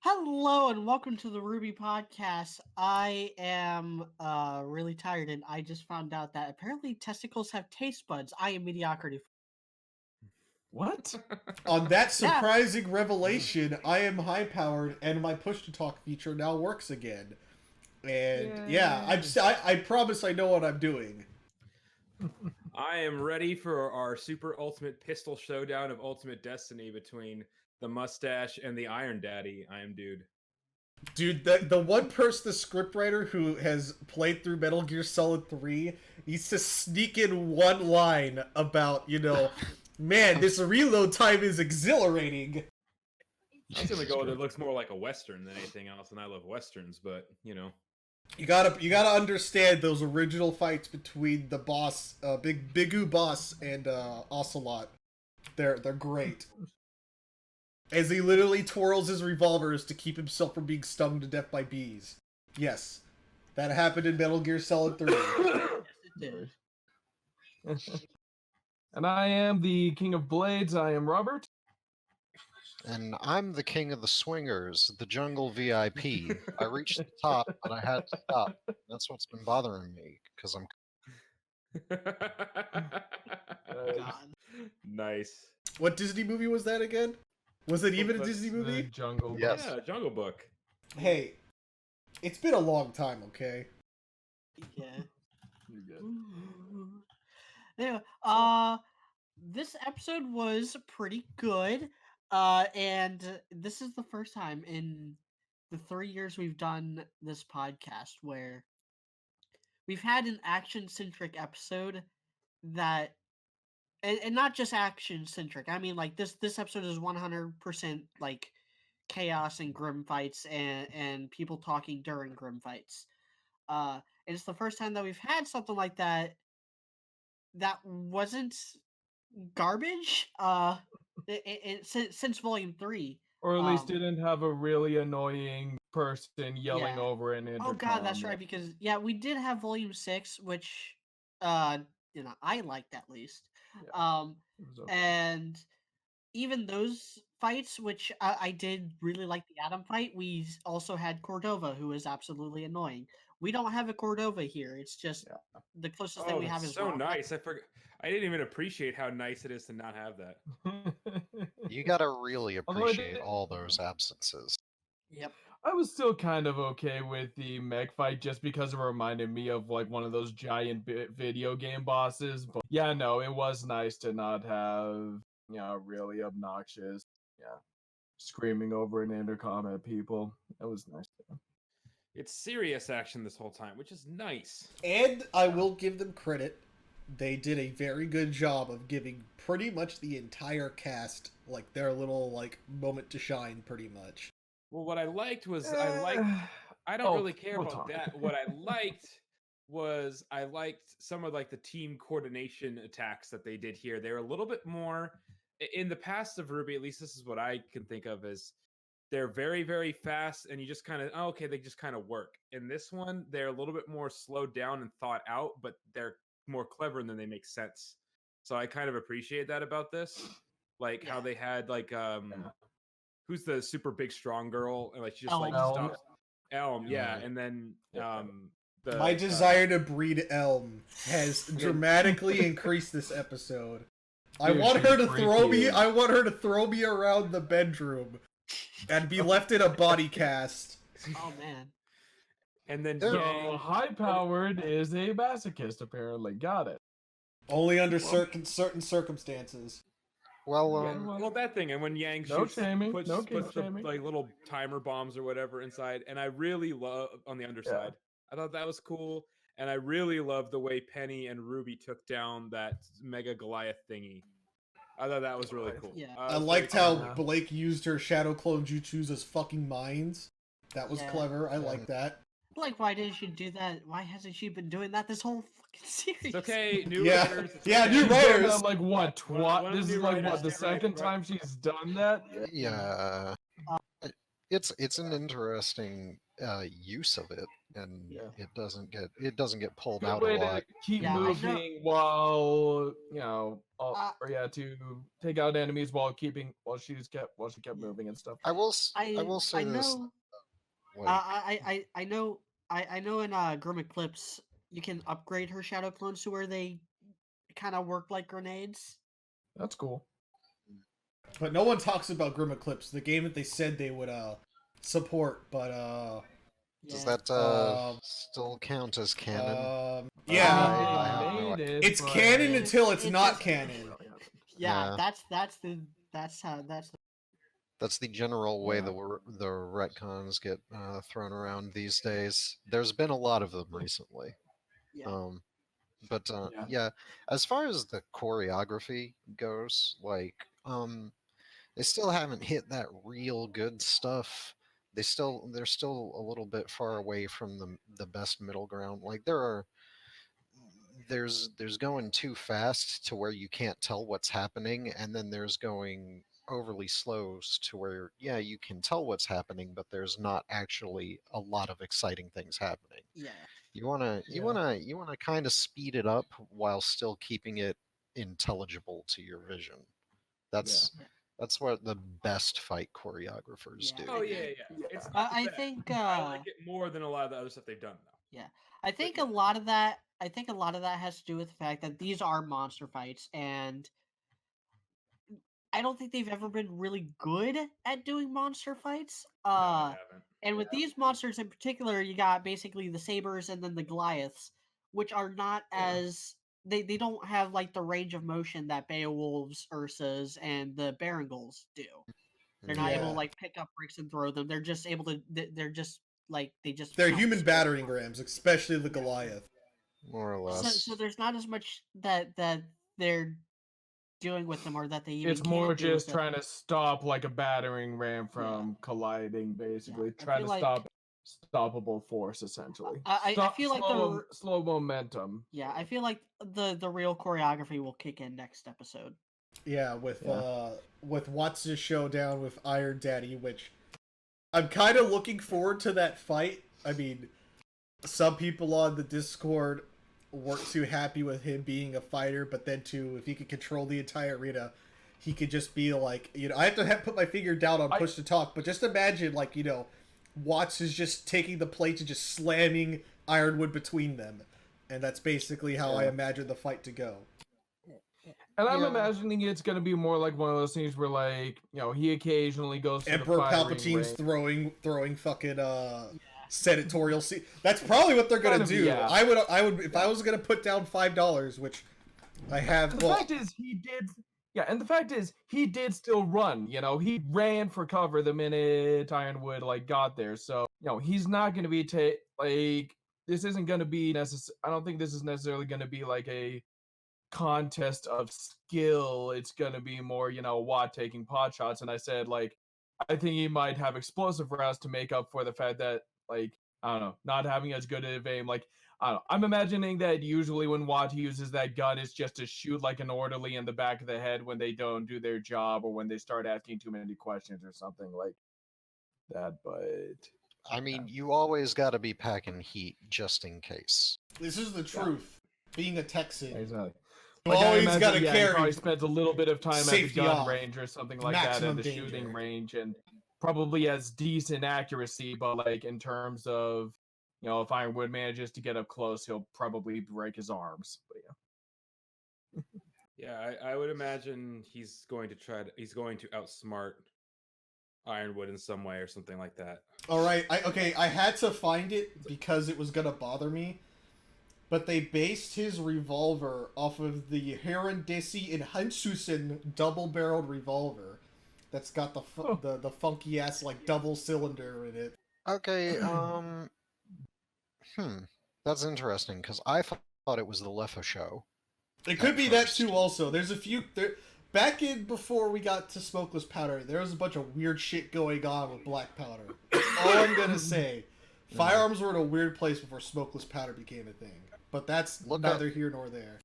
Hello and welcome to the RWBY podcast. I am really tired and I just found out that apparently testicles have taste buds. I am mediocrity. What? On that Yeah. surprising revelation, I am high powered and my push to talk feature now works again. And yeah, I promise I know what I'm doing. I am ready for our super ultimate pistol showdown of ultimate destiny between the mustache and the Iron Daddy. I am dude. Dude, the one person, the scriptwriter who has played through Metal Gear Solid 3 needs to sneak in one line about, man, this reload time is exhilarating. I was gonna go with it looks more like a Western than anything else, and I love Westerns, but You gotta understand those original fights between the boss, Big boss and Ocelot. They're great. As he literally twirls his revolvers to keep himself from being stung to death by bees. Yes, that happened in Metal Gear Solid 3. And I am the King of Blades. I am Robert. And I'm the king of the swingers, the jungle VIP. I reached the top, but I had to stop. That's what's been bothering me, because I'm... God. Nice. What Disney movie was that again? Was it even a That's Disney The movie? Jungle. Yes. Yeah, Jungle Book. Hey, it's been a long time, okay? Yeah. You're good. Anyway, this episode was pretty good. And this is the first time in the 3 years we've done this podcast where we've had an action-centric episode that, and not just action-centric. I mean, like this episode is 100% like chaos and grim fights and people talking during grim fights. And it's the first time that we've had something like that wasn't garbage. Since Volume 3. Or at least didn't have a really annoying person yelling Yeah. over an intercom. Oh god, that's right, because we did have Volume 6, which I liked at least. Yeah. It was okay. And even those fights, which I did really like the Atom fight, we also had Cordova, who is absolutely annoying. We don't have a Cordova here. It's just the closest thing we have is so Rocket. nice. I didn't even appreciate how nice it is to not have that. You gotta really Although I appreciate did- all those absences. Yep. I was still kind of okay with the mech fight just because it reminded me of like one of those giant video game bosses. But yeah, no, it was nice to not have, really obnoxious, screaming over an intercom at people. It was nice. It's serious action this whole time, which is nice. And I will give them credit. They did a very good job of giving pretty much the entire cast like their little moment to shine, pretty much. Well, what I liked was I don't really care we'll about talk. that. What I liked was some of the team coordination attacks that they did here. They were a little bit more in the past of RWBY, at least this is what I can think of as they're very, very fast and you just kind of, they just kind of work. In this one, they're a little bit more slowed down and thought out, but they're more clever and then they make sense. So I kind of appreciate that about this. Like how they had who's the super big strong girl? And she just Elm. stops. Elm, yeah. And then my desire to breed Elm has dramatically increased this episode. I want her to throw me. I want her to throw me around the bedroom and be left in a body cast. Oh man. And then So high-powered is a masochist, apparently. Got it. Only under certain circumstances. Well, well, that thing, and when Yang No shoots, shaming, puts no kink the shaming. little timer bombs or whatever inside, and I really love on the underside. I thought that was cool, and I really love the way Penny and Ruby took down that Mega Goliath thingy. I thought that was really cool. Yeah. I liked how Blake used her shadow clone jutsus as fucking mines. That was clever. I like that. Like, why didn't she do that? Why hasn't she been doing that this whole fucking series? It's okay, new Yeah. writers. It's Yeah, okay. new She's done writers. that, like what? One of This the is like writers what the did second right. time she's done that. yeah, it's an interesting use of it. and Yeah. it doesn't get pulled Good out a way to lot. keep Yeah, I know. moving while Uh, to take out enemies while she kept Yeah. moving and stuff. I will I say this, know. like I know. I know in Grim Eclipse you can upgrade her shadow clones to where they kind of work like grenades. That's cool. But no one talks about Grim Eclipse, the game that they said they would support, but does Yeah. that um still count as canon? yeah, I have no Made it, it's but canon until it's It not just- canon. Yeah, Yeah. that's how that's the, That's the general way Yeah. the retcons get thrown around these days. There's been a lot of them recently. yeah. Um, but Yeah. yeah, as far as the choreography goes, like they still haven't hit that real good stuff. They're still a little bit far away from the best middle ground. Like there's going too fast to where you can't tell what's happening, and then there's going overly slow to where yeah you can tell what's happening, but there's not actually a lot of exciting things happening. Yeah. You wanna kind of speed it up while still keeping it intelligible to your vision. That's Yeah. that's what the best fight choreographers Yeah. do. Oh yeah. It's not I bad. think I like it more than a lot of the other stuff they've done though. yeah. I think yeah. a lot of that has to do with the fact that these are monster fights, and I don't think they've ever been really good at doing monster fights. No, I haven't. And with these monsters in particular, you got basically the sabers and then the Goliaths, which are not as they don't have like the range of motion that Beowulfs, Ursas, and the Barangles do. They're not able to Yeah. like pick up bricks and throw them. They're just able to. They're just like they just. They're pounce human straight battering forward. rams, especially the Goliath. More or So, less. so there's not as much that they're doing with them, or that they even It's can more do with just them. trying to stop like a battering ram from colliding, basically. I Try feel to like- stop stoppable force, essentially. I feel like slow momentum. Yeah, I feel like the real choreography will kick in next episode. Yeah, with Watts' showdown with Iron Daddy, which I'm kind of looking forward to that fight. I mean, some people on the Discord weren't too happy with him being a fighter, but then too, if he could control the entire arena, he could just be like, I have to put my finger down on push to talk, but just imagine, like, Watts is just taking the plates and just slamming Ironwood between them. And that's basically how I imagine the fight to go. And I'm Yeah. imagining it's going to be more like one of those things where, like, he occasionally goes to Emperor the firing Palpatine's range. throwing fucking senatorial seat. That's probably what they're gonna Kind of, do. yeah. I would if I was gonna put down $5, which I have. The fact is, he did. Yeah, and the fact is, he did still run. He ran for cover the minute Ironwood got there. So he's not going to be this isn't going to be necessary. I don't think this is necessarily going to be like a contest of skill. It's going to be more Watt taking pot shots. And I said I think he might have explosive rounds to make up for the fact that I don't know, not having as good of aim. I don't know. I'm imagining that usually when Watt uses that gun, it's just to shoot like an orderly in the back of the head when they don't do their job or when they start asking too many questions or something like that. But I mean, you always got to be packing heat just in case. This is the truth. Being a Texan, exactly. you I always imagine, gotta he carry. probably spent a little bit of time at the safety gun off. range or something like that, Maximum and the danger. shooting range, and probably has decent accuracy. But in terms of if Ironwood manages to get up close, he'll probably break his arms. But Yeah, I would imagine he's going to outsmart Ironwood in some way or something like that. All right, I had to find it because it was gonna bother me. But they based his revolver off of the Herendisi and Hansusen double-barreled revolver. That's got the funky ass double cylinder in it. Okay, that's interesting because I thought it was the Leffa show. It could At be that first. too. Also, there's a few back in before we got to smokeless powder. There was a bunch of weird shit going on with black powder. That's all I'm gonna say. Firearms were in a weird place before smokeless powder became a thing. But that's neither here nor there.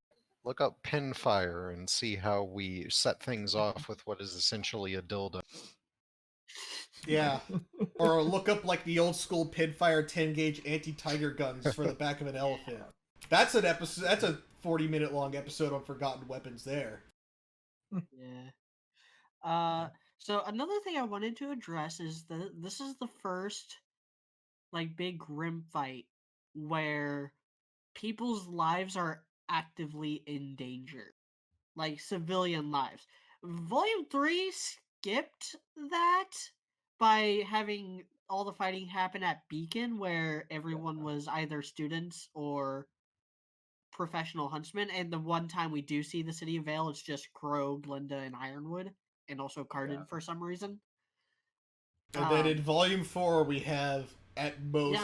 Look up Pinfire and see how we set things off with what is essentially a dildo. Yeah. Or look up like the old school pinfire 10-gauge anti-tiger guns for the back of an elephant. That's an episode. That's a 40-minute long episode on forgotten weapons. There. Yeah. So another thing I wanted to address is that this is the first like big grim fight where people's lives are actively in danger, like civilian lives. Volume 3 skipped that by having all the fighting happen at Beacon, where everyone was either students or professional huntsmen, and the one time we do see the city of Vale, it's just Crow, Glinda, and Ironwood, and also Cardin for some reason. And then in Volume 4, we have at most.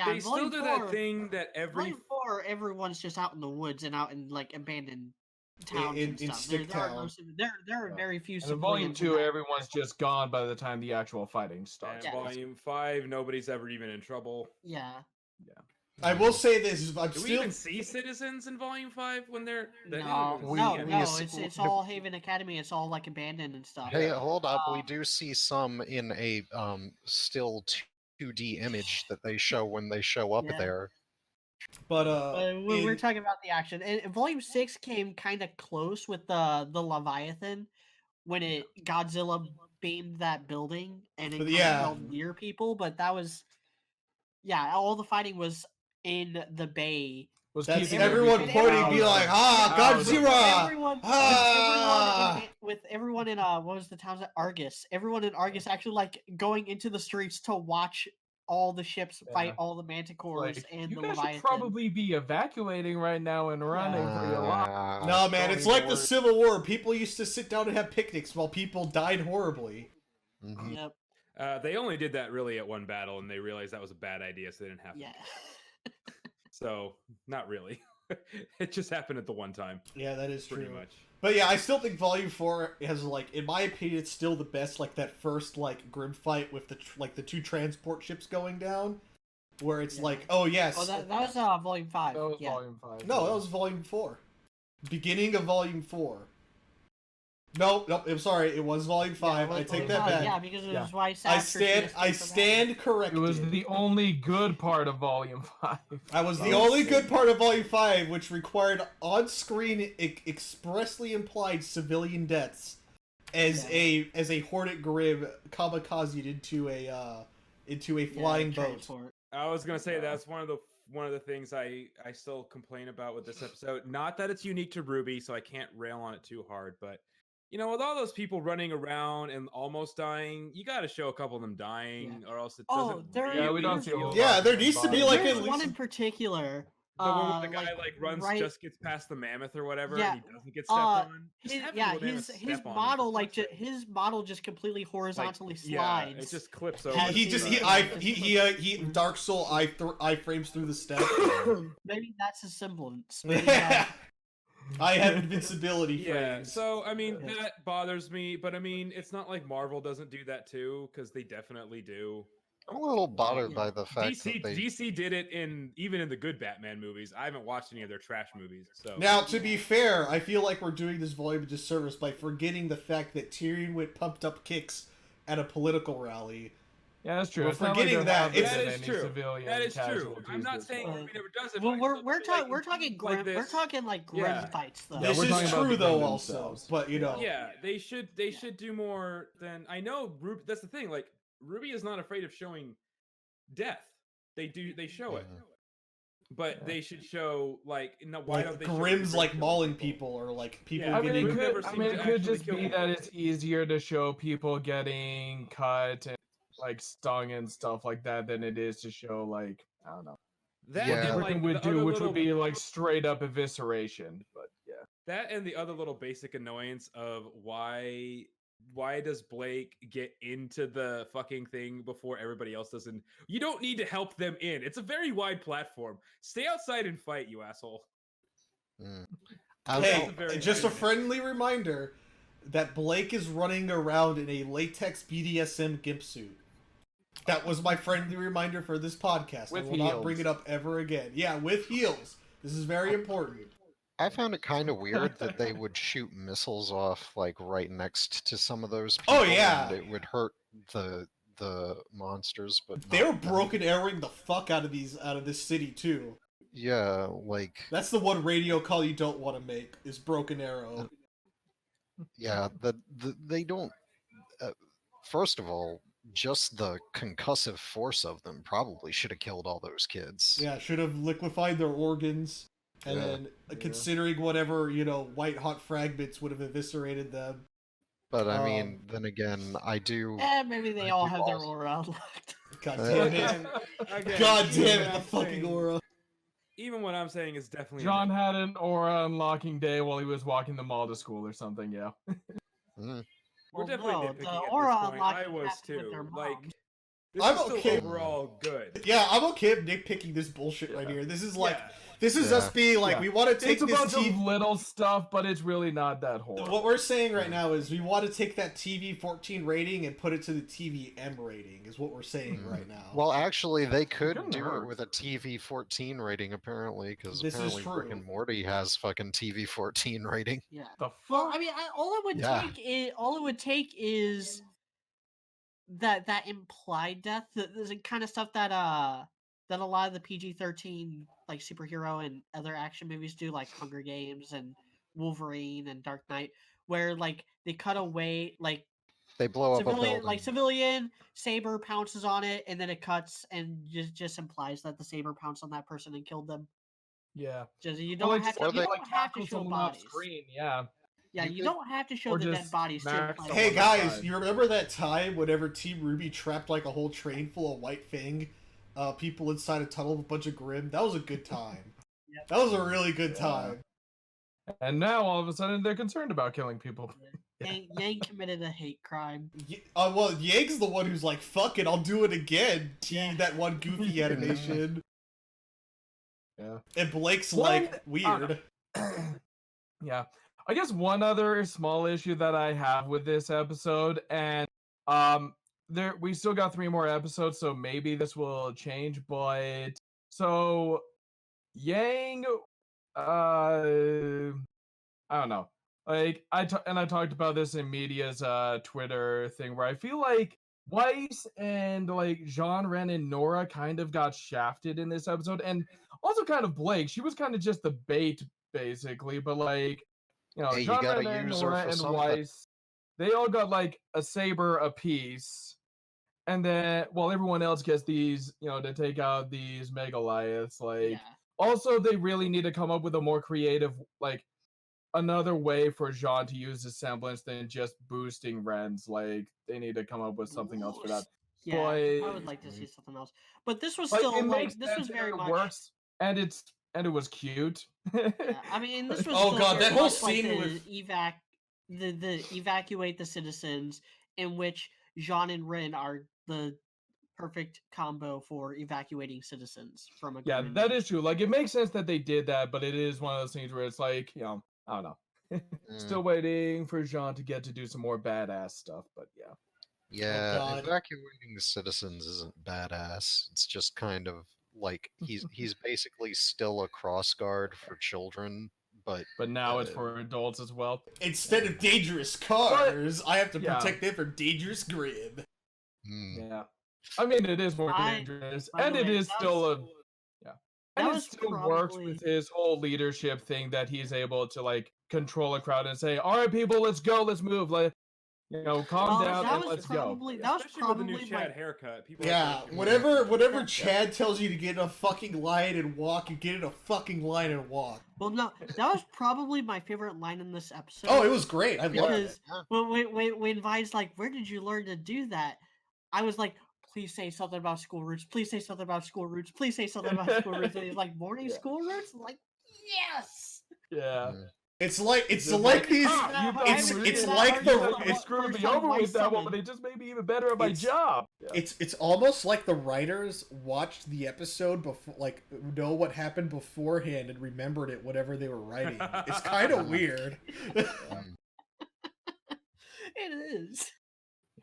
They still do that thing that Volume 4, everyone's just out in the woods and out in like abandoned towns in and stuff. Sticktown. There are very few. And in Volume 2, everyone's just gone by the time the actual fighting starts. And Volume 5, nobody's ever even in trouble. Yeah. I will say this: Do we even see citizens in Volume 5 when they're? No, it's all Haven Academy. It's all like abandoned and stuff. Hey, hold up. We do see some in a still 2D image that they show when they show up there. But we're talking about the action. And Volume 6 came kind of close with the Leviathan when it Godzilla beamed that building and it fell near people. But that was all the fighting was in the bay. That's everyone pointing, be like, Godzilla! With everyone in what was the town? Argus. Everyone in Argus actually like going into the streets to watch all the ships fight all the manticores and the Leviathan. You guys should probably be evacuating right now and running for your life. No, man, it's like the Civil War. People used to sit down and have picnics while people died horribly. Mm-hmm. Yep. They only did that really at one battle, and they realized that was a bad idea, so they didn't have to. Yeah. So, not really. It just happened at the one time. Yeah, that is pretty true. much. But yeah, I still think Volume 4 has, like, in my opinion, it's still the best, like, that first, like, grim fight with the two transport ships going down, where it's like, oh, yes. Oh, that was Volume 5. That was Volume 5. No, that was Volume 4. Beginning of Volume 4. Nope, I'm sorry, it was Volume 5. I take that back. Yeah, because it was why I stand corrected. It was the only good part of Volume 5. I was the only good part of Volume 5, which required on-screen expressly implied civilian deaths as a Hornet Grim kamikazed into a flying boat. I was gonna say that's one of the things I still complain about with this episode. Not that it's unique to RWBY, so I can't rail on it too hard, but you know, with all those people running around and almost dying, you got to show a couple of them dying, or else it doesn't. We don't feel. Yeah, there needs to be like at least one in particular. The one where the guy like runs, just gets past the mammoth or whatever, and he doesn't get stepped on. His model his model just completely horizontally slides. Yeah, it just clips over. He Dark Soul iframes through the step. Maybe that's a semblance. I have invincibility frames. Yeah, so I mean that bothers me, but I mean it's not like Marvel doesn't do that too, because they definitely do. I'm a little bothered by the fact that DC did it even in the good Batman movies. I haven't watched any of their trash movies. So now, to be fair, I feel like we're doing this volume a disservice by forgetting the fact that Tyrion went pumped up kicks at a political rally. Yeah, that's true. We're forgetting that. That is true. That is true. I'm not saying he never does it. Well, we're talking grim. We're talking like grim fights though. This is true though, also. But you know. Yeah, they should do more than I know. That's the thing. Like RWBY is not afraid of showing death. They show it. But they should show why don't they Grimm's like mauling people or like people getting. It could just be that it's easier to show people getting cut and like stung and stuff like that than it is to show like I don't know. Everything would do, which would be like straight up evisceration. But yeah, that and the other little basic annoyance of why does Blake get into the fucking thing before everybody else does? And you don't need to help them in. It's a very wide platform. Stay outside and fight, you asshole. Hey, just a friendly reminder that Blake is running around in a latex BDSM gimp suit. That was my friendly reminder for this podcast. I will not bring it up ever again. Yeah, with heels. This is very important. I found it kind of weird that they would shoot missiles off like right next to some of those people. Oh yeah, and it would hurt the the monsters, but They were not them. broken arrowing the fuck out of this city too. Yeah, like That's the one radio call you don't want to make is Broken Arrow. yeah, they don't. Uh, first of all, just the concussive force of them probably should have killed all those kids. Yeah, should have liquefied their organs, and Yeah. then considering whatever white hot fragments would have eviscerated them. But I mean, then again, I do. Maybe they I all do have their also- aura unlocked. God damn it! Again, God even damn what it! The I'm fucking saying- aura. Even what I'm saying is definitely John had an aura unlocking day while he was walking the mall to school or something. Yeah. Mm. We're Well, definitely no, nitpicking the at aura this point. unlocking I was happened with too. their Like, moms. this I'm is still okay. overall good. Yeah, I'm okay with nitpicking this bullshit right here. This is like, Yeah. this is Yeah. us being like, Yeah. we want to take It's a this bunch TV. of little stuff, but it's really not that horrible. What we're saying right now is we want to take that TV 14 rating and put it to the TV M rating. Is what we're saying right now. Well, actually, they could couldn't do hurt. it with a TV 14 rating, apparently, because This is apparently Rick true. and Morty has fucking TV 14 rating. Yeah. The Well, fuck? I mean, all it would Yeah. take is that implied death, the kind of stuff that a lot of the PG-13 like superhero and other action movies do, like Hunger Games and Wolverine and Dark Knight, where like they cut away like They blow up a building. civilian saber pounces on it and then it cuts and just implies that the saber pounced on that person and killed them. Yeah. Just you Or don't like, have to, or you they- don't have to tackle show someone off bodies. screen. Yeah. Yeah, You you could- don't have to show or the dead just bodies to smack imply someone Hey on guys, side. you remember that time whenever Team Ruby trapped like a whole train full of White Fang people inside a tunnel with a bunch of Grim? That was a good time. Yep. That was a really good Yeah. time. And now all of a sudden they're concerned about killing people. Yang committed a hate crime. Well, Yang's the one who's like, fuck it, I'll do it again. Yeah. That one goofy animation. Yeah. And Blake's One- like, weird. Yeah. I guess one other small issue that I have with this episode, and we still got 3 more episodes, so maybe this will change, but so Yang I don't know. Like I talked about this in media's Twitter thing where I feel like Weiss and like Jean Ren and Nora kind of got shafted in this episode, and also kind of Blake. She was kind of just the bait basically, but like Hey, you Jean gotta Ren and use her Nora for and something. Weiss, they all got like a saber apiece. And then while everyone else gets these, to take out these Megalithics, like Yeah. also they really need to come up with a more creative, like another way for Jean to use his semblance than just boosting Ren's. Like they need to come up with something else for that. Yeah, I would But like to see something else. But this was like, still it like makes this sense was and very it much. works, and it was cute. Yeah, I mean, this was. Oh, still God, very that whole much like scene the with- the evacuate the citizens, in which Jean and Rin are the perfect combo for evacuating citizens from a. Yeah, grim that invasion. is true. Like it makes sense that they did that, but it is one of those things where it's like, I don't know. Still waiting for Jean to get to do some more badass stuff, but yeah. Yeah, God. evacuating the citizens isn't badass. It's just kind of like he's basically still a cross guard for children, but But now it's for adults as well. Instead of dangerous cars, I have to Yeah. protect them from dangerous Grim. Yeah. I mean, it is more I- dangerous, by and the it way, is that still was- yeah. that And it was still works probably- with his whole leadership thing that he's able to like control a crowd and say, "All right, people, let's go, let's move, like, calm Well, down that and was let's go." probably that was Especially with the probably new Chad my haircut. People Yeah, are thinking, whatever Chad tells you to get in a fucking line and walk, you get in a fucking line and walk. well no that was probably my favorite line in this episode. Oh, it was great. I loved it. because when Vine's like, "Where did you learn to do that?" I was like, "Please say something about school roots. Please say something about school roots. Please say something about school roots." And he's like, "Morning Yeah. school roots?" I'm like, yes. Yeah. It's like Just these. "Ah, you thought it's- you were it's gonna like argue the- that it's- you screwed first me on over White with that one, Summon. but it just made me even better at my It's- job. Yeah. It's almost like the writers watched the episode before, like know what happened beforehand and remembered it whenever they were writing. It's kind of weird. It is.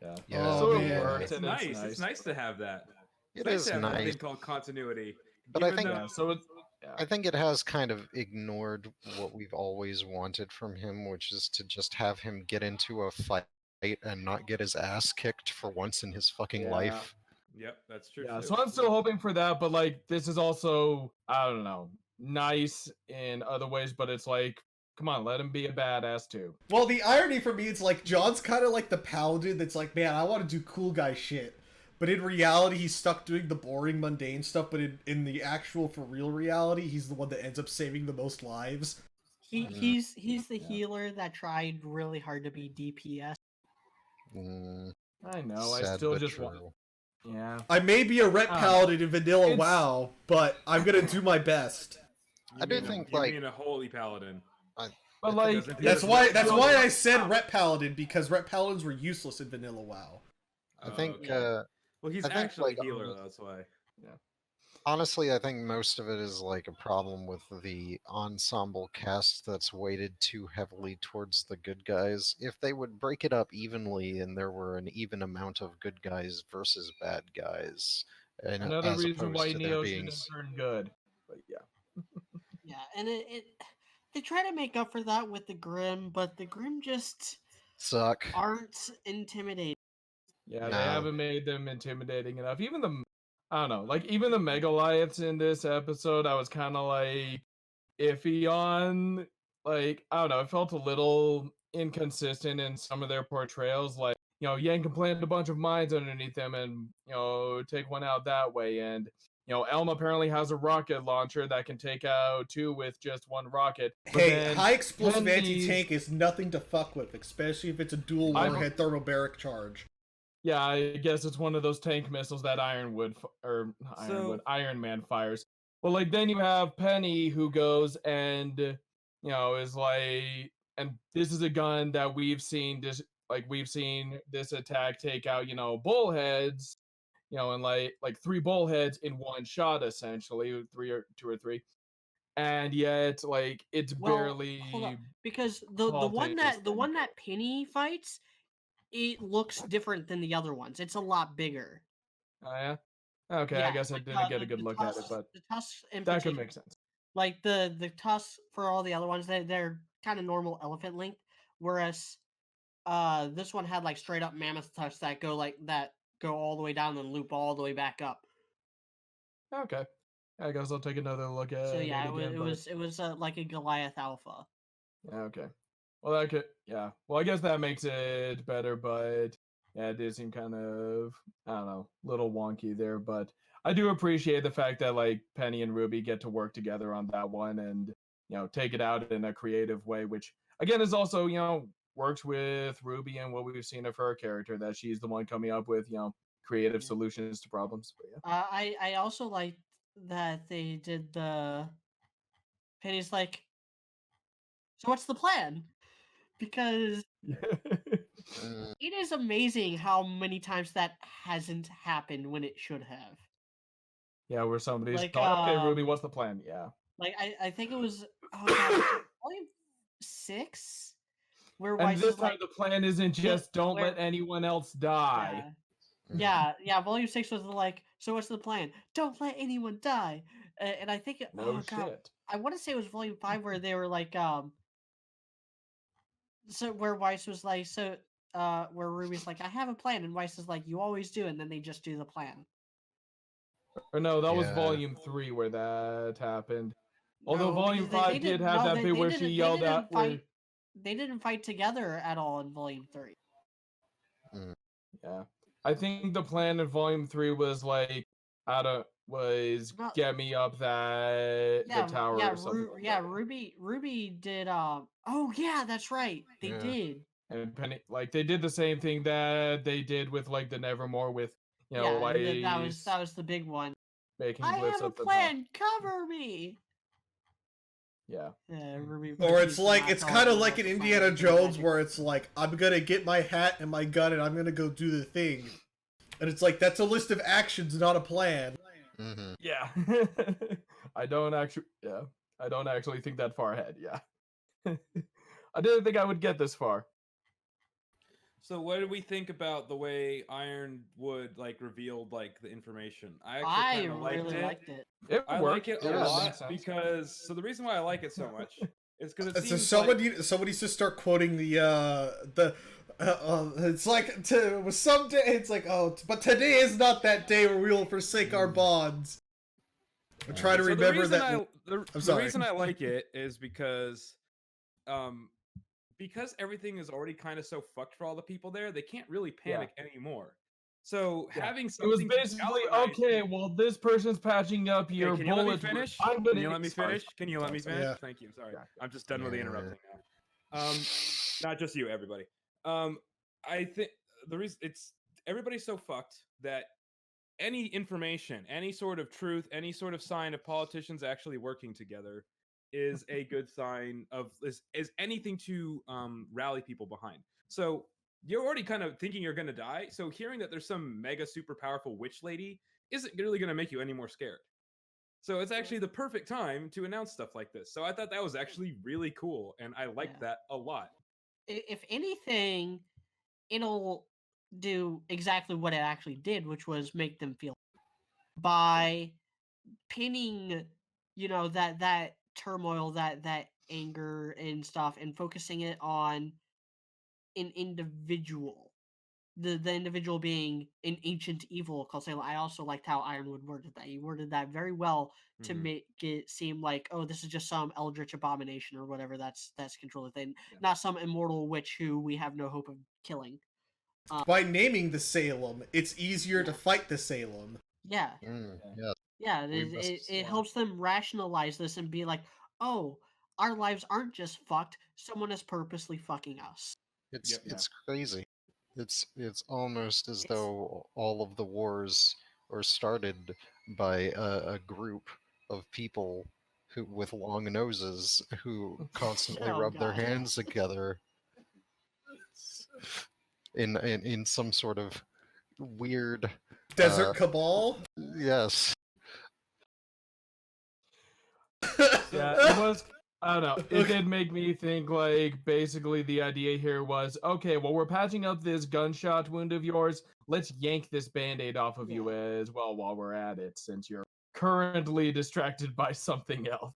Yeah. Yeah. So Oh, it man. works, It's and nice. It's nice to have that. It It's is to have that nice. thing called continuity. But I Even think- though- Yeah, so it's I think it has kind of ignored what we've always wanted from him, which is to just have him get into a fight and not get his ass kicked for once in his fucking Yeah. life. Yep, that's true. Yeah, too. so I'm still hoping for that, but like this is also, I don't know, nice in other ways, but it's like, come on, let him be a badass too. Well, the irony for me, it's like John's kind of like the paladin that's like, man, I want to do cool guy shit. But in reality, he's stuck doing the boring, mundane stuff. But in the actual, for real reality, he's the one that ends up saving the most lives. He's the healer that tried really hard to be DPS. Mm, I know, I sad still but just true. want. Yeah. I may be a ret paladin in vanilla It's- WoW, but I'm gonna do my best. I do mean think, you like- mean a holy paladin. But like, Doesn't he That's has why. ret That's paladin? why I said ret paladin, because ret paladins were useless in vanilla WoW. I think, okay. Well, he's I think, actually like, a healer, though, that's why. honestly, I think most of it is like a problem with the ensemble cast that's weighted too heavily towards the good guys. If they would break it up evenly and there were an even amount of good guys versus bad guys, and another as reason why opposed to there Neo being shouldn't turn good. But yeah. Yeah, and they try to make up for that with the Grim, but the Grim just suck. aren't intimidating. Yeah, they No. haven't made them intimidating enough. Even the, I don't know, like even the Megaliaths in this episode, I was kind of like iffy on. Like, I don't know, it felt a little inconsistent in some of their portrayals. Like, Yang can plant a bunch of mines underneath them and, take one out that way. And, Elm apparently has a rocket launcher that can take out two with just one rocket. But Hey, then high explosive Penny's- anti-tank is nothing to fuck with, especially if it's a dual I- warhead thermobaric charge. Yeah, I guess it's one of those tank missiles that Iron Man fires. Well, like then you have Penny who goes and is like, and this is a gun that we've seen this attack take out bullheads, and like three bullheads in one shot essentially, two or three, and yet like it's Well, barely hold up, because the Paul one Davis that the thing. one that Penny fights, it looks different than the other ones. It's a lot bigger. Oh yeah. Okay, I Yeah, guess I like, didn't get a the good look at it, but the tusks in that could particular, make sense. like the tusks for all the other ones, they're kind of normal elephant length, whereas this one had like straight up mammoth tusks that go all the way down and loop all the way back up. Okay. I guess I'll take another look at So yeah, it again. it was like a Goliath Alpha. Okay. Well, that could, yeah. Well, I guess that makes it better, but yeah, it did seem kind of, I don't know, little wonky there. But I do appreciate the fact that like Penny and Ruby get to work together on that one and take it out in a creative way, which again is also works with Ruby and what we've seen of her character, that she's the one coming up with creative solutions to problems. But yeah. I also like that they did the Penny's like, so what's the plan? Because Mm, it is amazing how many times that hasn't happened when it should have. Yeah, where somebody's Like, gone, okay, Ruby, what's the plan? Yeah. Like I think it was volume 6 where And Weiss this is time like, the plan isn't just don't where- let anyone else die. yeah, volume 6 was like, so what's the plan? Don't let anyone die. And I think No God, shit. I want to say it was volume 5 where they were like so where Weiss was like, so where Ruby's like, I have a plan, and Weiss is like, you always do, and then they just do the plan. Or no, that was Yeah. volume 3 where that happened. Although No, volume because 5 did have that bit where she yelled out where, they didn't fight together at all in volume 3. yeah. I think the plan in volume 3 was like Well, get me up the tower or something. Like that. Ruby did oh yeah, that's right. They Yeah. did. And Penny, like they did the same thing that they did with like the Nevermore with That was the big one. making I glyphs have a at the top. plan. Cover me. Yeah. Ruby. Or it's refused like not it's to kind of let like the in plan Indiana do the Jones magic. where it's like, I'm gonna get my hat and my gun and I'm gonna go do the thing. And it's like, that's a list of actions, not a plan. mhm. Yeah. I don't actually think that far ahead. Yeah. I didn't think I would get this far. So what did we think about the way Ironwood like revealed like the information? I actually I kind of really liked it. It I worked. like it a Yeah, lot makes sense. because so the reason why I like it so much is because it So seems someone like needs to start quoting the It's like with some day it's like, oh, but today is not that day where we will forsake our bonds. I try to So remember that. the reason I like it is because everything is already kind of so fucked for all the people there, they can't really panic anymore. So having It was something to basically galvanize okay. Well, this person's patching up your can you let me bullets. finish? I'm Can gonna you let me sorry, finish? Can you let me sorry. finish? Yeah. Thank you. Sorry. Yeah. I'm just done with the Yeah. interrupting now. Not just you, everybody. I think the reason it's everybody's so fucked that any information, any sort of truth, any sort of sign of politicians actually working together is a good sign of is anything to rally people behind. So you're already kind of thinking you're going to die. So hearing that there's some mega super powerful witch lady isn't really going to make you any more scared. So it's actually the perfect time to announce stuff like this. So I thought that was actually really cool, and I liked that a lot. If anything, it'll do exactly what it actually did, which was make them feel by pinning, that turmoil, that anger and stuff, and focusing it on an individual. The individual being an ancient evil, because I also liked how Ironwood worded that. He worded that very well to Mhm. make it seem like, oh, this is just some eldritch abomination or whatever that's controlling thing, not some immortal witch who we have no hope of killing. By naming the Salem, it's easier to Yeah. fight the Salem. Yeah, Yeah. yeah. We It, must. it, it helps them rationalize this and be like, oh, our lives aren't just fucked. Someone is purposely fucking us. It's Yep. it's crazy. It's almost as It's though all of the wars are started by a group of people who with long noses who constantly oh rub their god. hands together in some sort of weird Desert Cabal. yes. Yeah, it was. I don't know. It did make me think like basically the idea here was okay. Well, we're patching up this gunshot wound of yours. Let's yank this band-aid off of you as well while we're at it, since you're currently distracted by something else.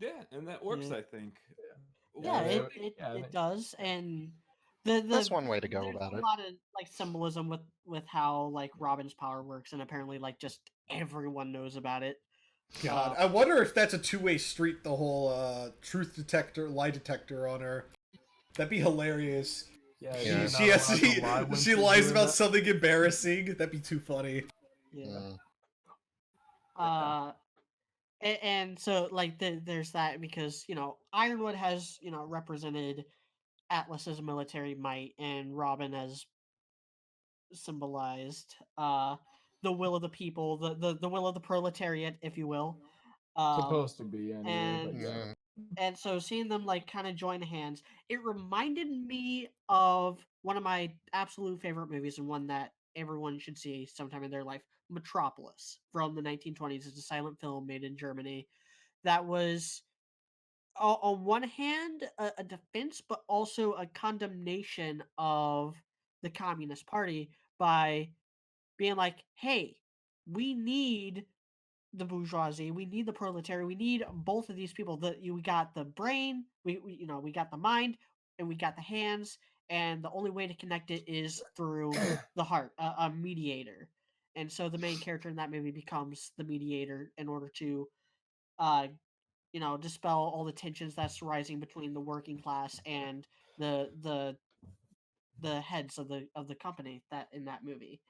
Yeah, and that works, Yeah. I think. Yeah, Yeah, it does, and the That's one way to go there's about a it. lot of like symbolism with how like Robin's power works, and apparently like just everyone knows about it. God, I wonder if that's a two-way street. The whole truth detector, lie detector on her. That'd be hilarious. Yeah, Yeah. She lies about something embarrassing. That'd be too funny. Yeah. Mm. Uh, and so like there's that, because Ironwood has represented Atlas's military might, and Robin has symbolized the will of the people, the will of the proletariat, if you will. supposed to be anyway, but And yeah. Mm. and so seeing them like kind of join hands, it reminded me of one of my absolute favorite movies, and one that everyone should see sometime in their life, Metropolis from the 1920s. It's a silent film made in Germany that was on one hand a defense, but also a condemnation of the Communist Party by being like, hey, we need the bourgeoisie, we need the proletariat, we need both of these people. We got the brain, we got the mind, and we got the hands, and the only way to connect it is through the heart, a mediator. And so the main character in that movie becomes the mediator in order to uh dispel all the tensions that's rising between the working class and the the the heads of the company that in that movie.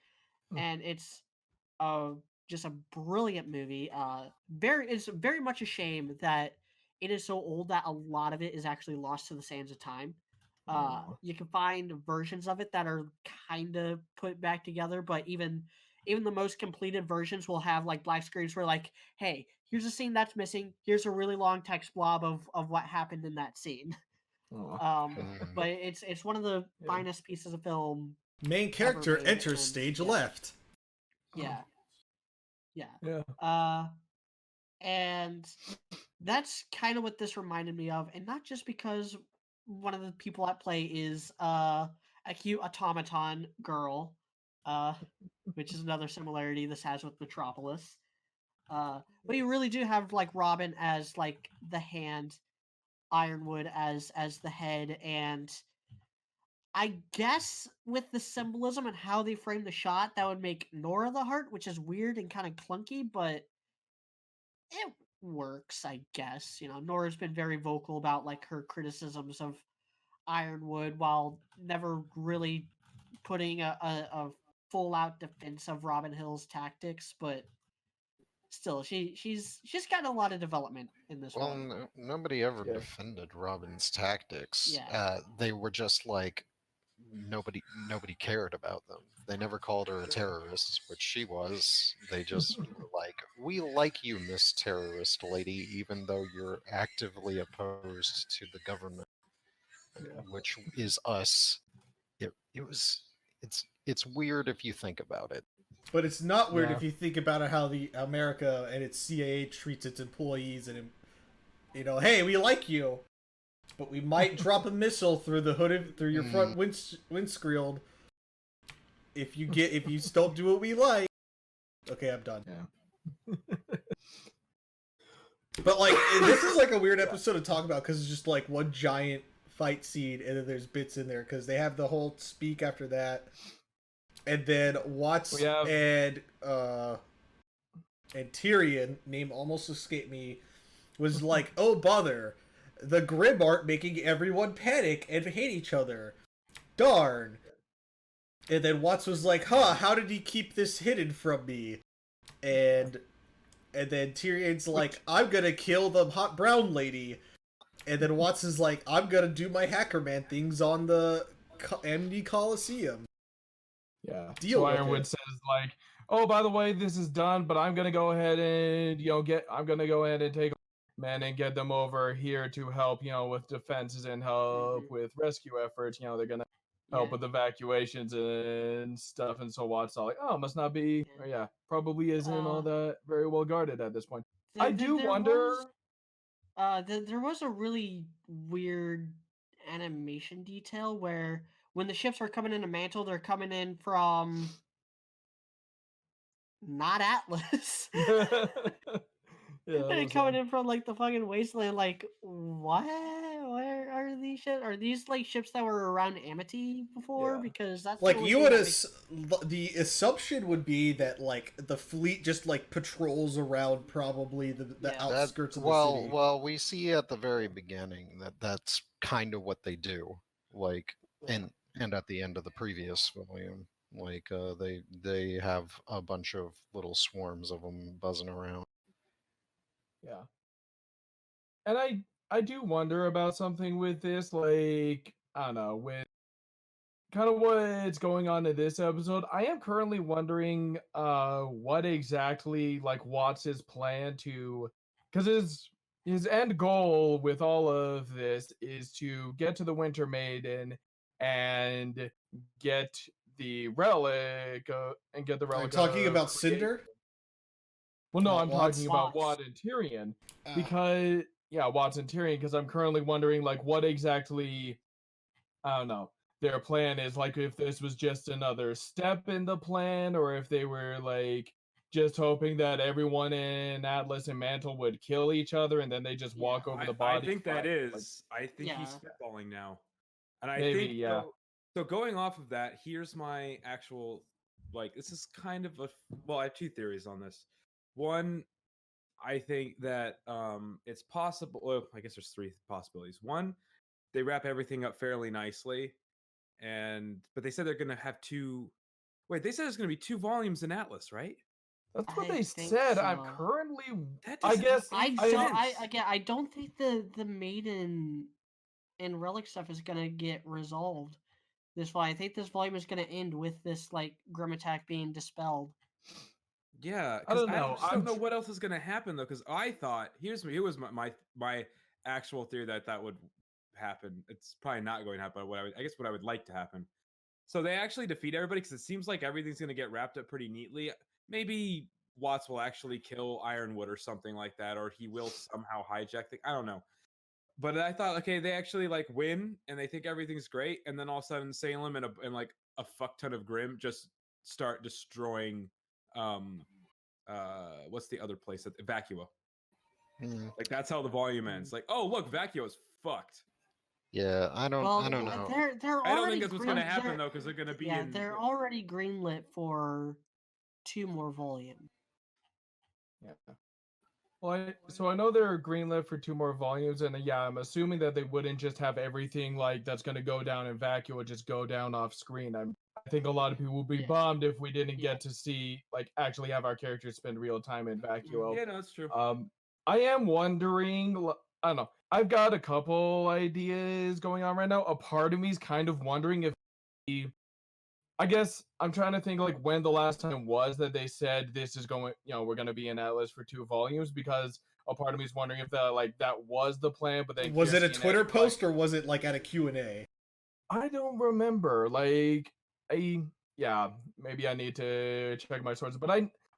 And it's uh just a brilliant movie. It's very much a shame that it is so old that a lot of it is actually lost to the sands of time. You can find versions of it that are kind of put back together, but even the most completed versions will have like black screens where like, hey, here's a scene that's missing. Here's a really long text blob of what happened in that scene. Mm. But it's one of the finest pieces of film Main ever character made, enters and stage yeah, left. yeah, yeah. Yeah. And that's kind of what this reminded me of, and not just because one of the people at play is a cute automaton girl, uh, which is another similarity this has with Metropolis. But you really do have like Robin as like the hand, Ironwood as the head, and I guess with the symbolism and how they frame the shot, that would make Nora the heart, which is weird and kind of clunky, but it works, I guess. You know, Nora's been very vocal about like her criticisms of Ironwood while never really putting a full out defense of Robin Hill's tactics, but still she's gotten a lot of development in this Well, one. nobody ever Yeah. defended Robin's tactics. Yeah. They were just like nobody cared about them. They never called her a terrorist, which she was. They just were like, "We like you, Miss Terrorist Lady, even though you're actively opposed to the government, Yeah. which is us." It was it's weird if you think about it. But it's not weird Yeah. if you think about it, how the America and its CIA treats its employees, and you know, hey, we like you, but we might drop a missile through the hood through your front windscreen if you don't do what we like. Okay, I'm done. Yeah. But like, this is like a weird episode to talk about because it's just like one giant fight scene, and then there's bits in there because they have the whole speak after that, and then Watts and Tyrion, name almost escaped me, was like, oh bother, the Grim aren't making everyone panic and hate each other. Darn. And then Watts was like, huh, how did he keep this hidden from me? And then Tyrion's like, I'm gonna kill the hot brown lady. And then Watts is like, I'm gonna do my hacker man things on the Amity Coliseum. Yeah. Deal so with Ironwood it. says like, "Oh, by the way, this is done, but I'm gonna go ahead and I'm gonna go ahead and take men and get them over here to help, with defenses and help with rescue efforts. They're gonna help with evacuations and stuff." And so Watts all like, "Oh, must not be, or probably isn't all that very well guarded at this point." I do wonder. There was a really weird animation detail where when the ships are coming into Mantle, they're coming in from not Atlas. Yeah, They're those coming in from like the fucking wasteland. Like, what? Where are these ships? Are these like ships that were around Amity before? Yeah. Because that's Like, the only you thing would that makes... the assumption would be that like the fleet just like patrols around probably the Yeah. outskirts of the well, city. well, we see at the very beginning that's kind of what they do. Like, and at the end of the previous volume, like they have a bunch of little swarms of them buzzing around. Yeah. And I do wonder about something with this, like, I don't know, with kind of what's going on in this episode. I am currently wondering what exactly like Watts' plan to, because his end goal with all of this is to get to the Winter Maiden and get the relic Are you talking about created. Cinder? Well, no, Not I'm Watts? talking about Watts. Watt and Tyrion Ah. because Watts and Tyrion, because I'm currently wondering like what exactly, I don't know, their plan is, like if this was just another step in the plan or if they were like just hoping that everyone in Atlas and Mantle would kill each other and then they just walk over the I body. think that like, is. I think Yeah. he's spitballing now, and I maybe, think yeah. So going off of that, here's my actual this is kind of I have two theories on this. One, I think that it's possible. Well, I guess there's three possibilities. One, they wrap everything up fairly nicely, but they said they're gonna have two. Wait, they said there's gonna be 2 volumes in Atlas, right? That's what I they think said. I'm so. currently, That I doesn't guess, make any sense. I don't think the Maiden and Relic stuff is gonna get resolved this volume. I think this volume is gonna end with this like Grim attack being dispelled. Yeah, I because don't know. I don't know what else is going to happen though. Because I thought here was my actual theory that would happen. It's probably not going to happen. But I guess what I would like to happen. So they actually defeat everybody because it seems like everything's going to get wrapped up pretty neatly. Maybe Watts will actually kill Ironwood or something like that, or he will somehow hijack the. I don't know. But I thought, okay, they actually like win and they think everything's great, and then all of a sudden Salem and like a fuck ton of Grim just start destroying what's the other place that Vacuo. Mm. Like that's how the volume ends. Like, oh look, Vacuo's fucked. Yeah, I don't Well, know. they're I don't think already that's what's going to green. happen They're though, because they're going to be yeah, in. they're already greenlit for 2 more volumes. Yeah. Well, so I know they're greenlit for 2 more volumes, and yeah, I'm assuming that they wouldn't just have everything like that's going to go down in vacuum would just go down off screen. I think a lot of people would be Yeah. bummed if we didn't Yeah. get to see like actually have our characters spend real time in vacuum. Yeah, no, that's true. I am wondering. I don't know. I've got a couple ideas going on right now. A part of me is kind of wondering if I guess I'm trying to think like when the last time was that they said this is going, we're going to be in Atlas for 2 volumes because a part of me is wondering if that was the plan, but then Was it a Kirstie and Eddie Twitter were like, post or was it like at a Q&A? I don't remember. Like, yeah, maybe I need to check my sources, but